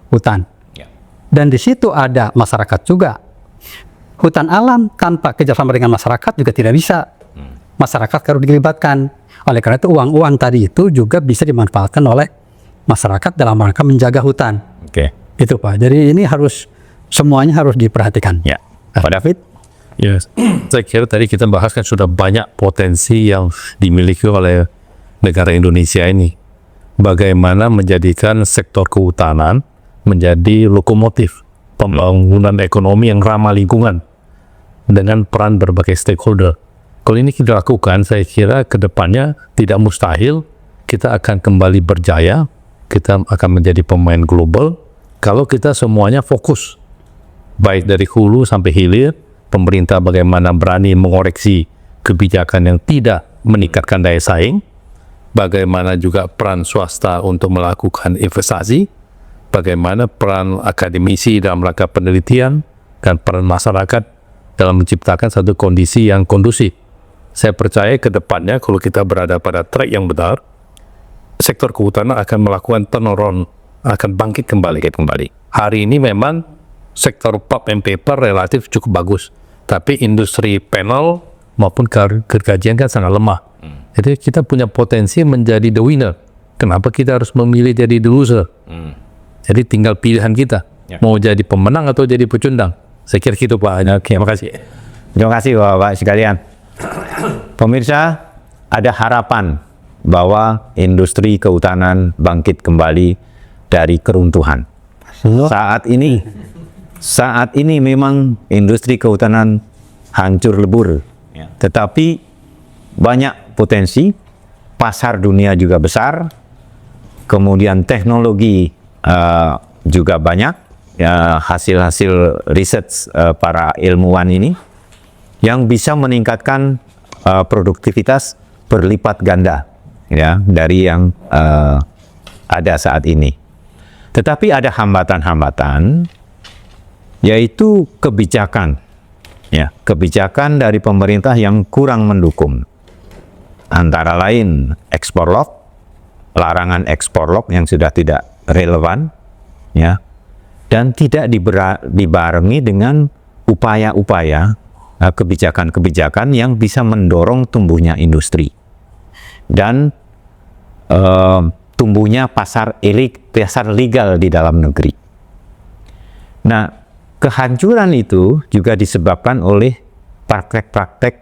hutan. Dan di situ ada masyarakat juga. Hutan alam tanpa kerjasama dengan masyarakat juga tidak bisa. Masyarakat harus dilibatkan. Oleh karena itu uang-uang tadi itu juga bisa dimanfaatkan oleh masyarakat dalam rangka menjaga hutan. Itu Pak. Jadi ini semuanya harus diperhatikan. Pak David? Yes. Saya kira tadi kita bahas kan sudah banyak potensi yang dimiliki oleh negara Indonesia ini. Bagaimana menjadikan sektor kehutanan menjadi lokomotif pembangunan ekonomi yang ramah lingkungan dengan peran berbagai stakeholder. Kalau ini kita lakukan, saya kira ke depannya tidak mustahil kita akan kembali berjaya, kita akan menjadi pemain global kalau kita semuanya fokus. Baik dari hulu sampai hilir, pemerintah bagaimana berani mengoreksi kebijakan yang tidak meningkatkan daya saing, bagaimana juga peran swasta untuk melakukan investasi, bagaimana peran akademisi dalam rangka penelitian, dan peran masyarakat dalam menciptakan satu kondisi yang kondusif. Saya percaya ke depannya kalau kita berada pada track yang benar, sektor kehutanan akan melakukan turnaround, akan bangkit kembali. Hari ini memang sektor pulp and paper relatif cukup bagus, tapi industri panel maupun gergajian kan sangat lemah. Jadi kita punya potensi menjadi the winner. Kenapa kita harus memilih jadi the loser? Jadi tinggal pilihan kita, mau jadi pemenang atau jadi pecundang. Saya kira gitu Pak. Terima kasih. Terima kasih Bapak sekalian. Pemirsa, ada harapan bahwa industri kehutanan bangkit kembali dari keruntuhan. Saat ini memang industri kehutanan hancur lebur, tetapi banyak potensi, pasar dunia juga besar, kemudian teknologi juga banyak, hasil-hasil riset para ilmuwan ini yang bisa meningkatkan produktivitas berlipat ganda ya dari yang ada saat ini. Tetapi ada hambatan-hambatan, yaitu kebijakan, ya, kebijakan dari pemerintah yang kurang mendukung. Antara lain ekspor lock, larangan ekspor lock yang sudah tidak relevan, ya, dan tidak dibarengi dengan upaya-upaya kebijakan-kebijakan yang bisa mendorong tumbuhnya industri dan tumbuhnya pasar legal di dalam negeri. Nah, kehancuran itu juga disebabkan oleh praktek-praktek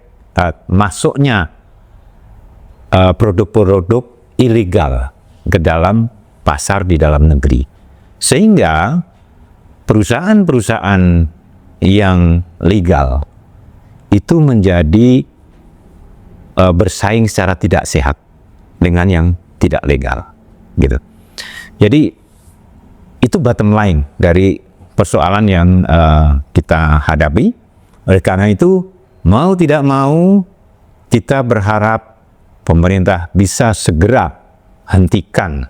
masuknya produk-produk ilegal ke dalam pasar di dalam negeri. Sehingga perusahaan-perusahaan yang legal itu menjadi bersaing secara tidak sehat dengan yang tidak legal. Gitu. Jadi itu bottom line dari persoalan yang kita hadapi. Oleh karena itu, mau tidak mau kita berharap pemerintah bisa segera hentikan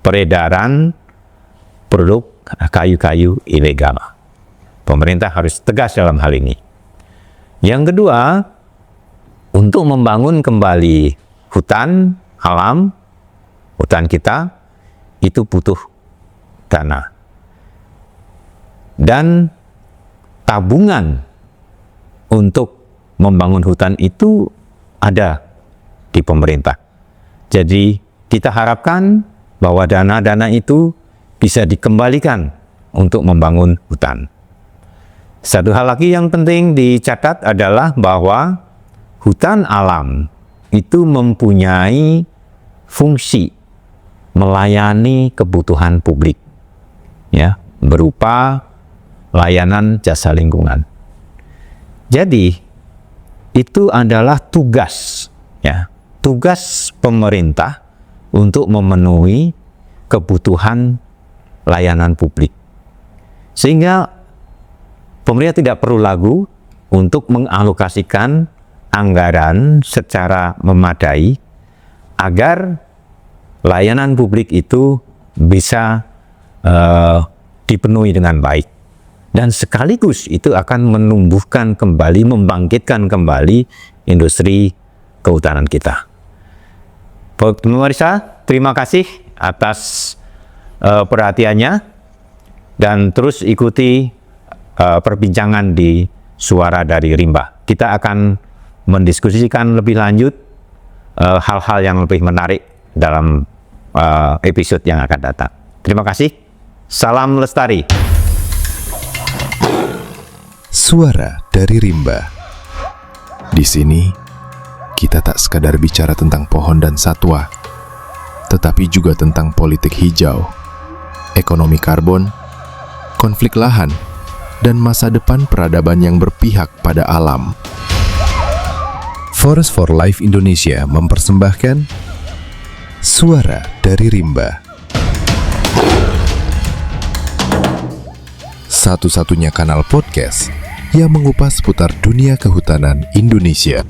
peredaran produk kayu-kayu ilegal. Pemerintah harus tegas dalam hal ini. Yang kedua, untuk membangun kembali hutan alam, hutan kita, itu butuh dana. Dan tabungan untuk membangun hutan itu ada di pemerintah. Jadi kita harapkan bahwa dana-dana itu bisa dikembalikan untuk membangun hutan. Satu hal lagi yang penting dicatat adalah bahwa hutan alam itu mempunyai fungsi melayani kebutuhan publik, ya, berupa layanan jasa lingkungan. Jadi itu adalah tugas, ya, tugas pemerintah untuk memenuhi kebutuhan layanan publik. Sehingga pemerintah tidak perlu ragu untuk mengalokasikan anggaran secara memadai agar layanan publik itu bisa dipenuhi dengan baik. Dan sekaligus itu akan menumbuhkan kembali, membangkitkan kembali industri kehutanan kita. Pemirsa, terima kasih atas perhatiannya dan terus ikuti perbincangan di Suara dari Rimba. Kita akan mendiskusikan lebih lanjut hal-hal yang lebih menarik dalam episode yang akan datang. Terima kasih. Salam lestari. Suara dari Rimba. Di sini, kita tak sekadar bicara tentang pohon dan satwa, tetapi juga tentang politik hijau, ekonomi karbon, konflik lahan, dan masa depan peradaban yang berpihak pada alam. Forest for Life Indonesia mempersembahkan Suara dari Rimba. Satu-satunya kanal podcast yang mengupas seputar dunia kehutanan Indonesia.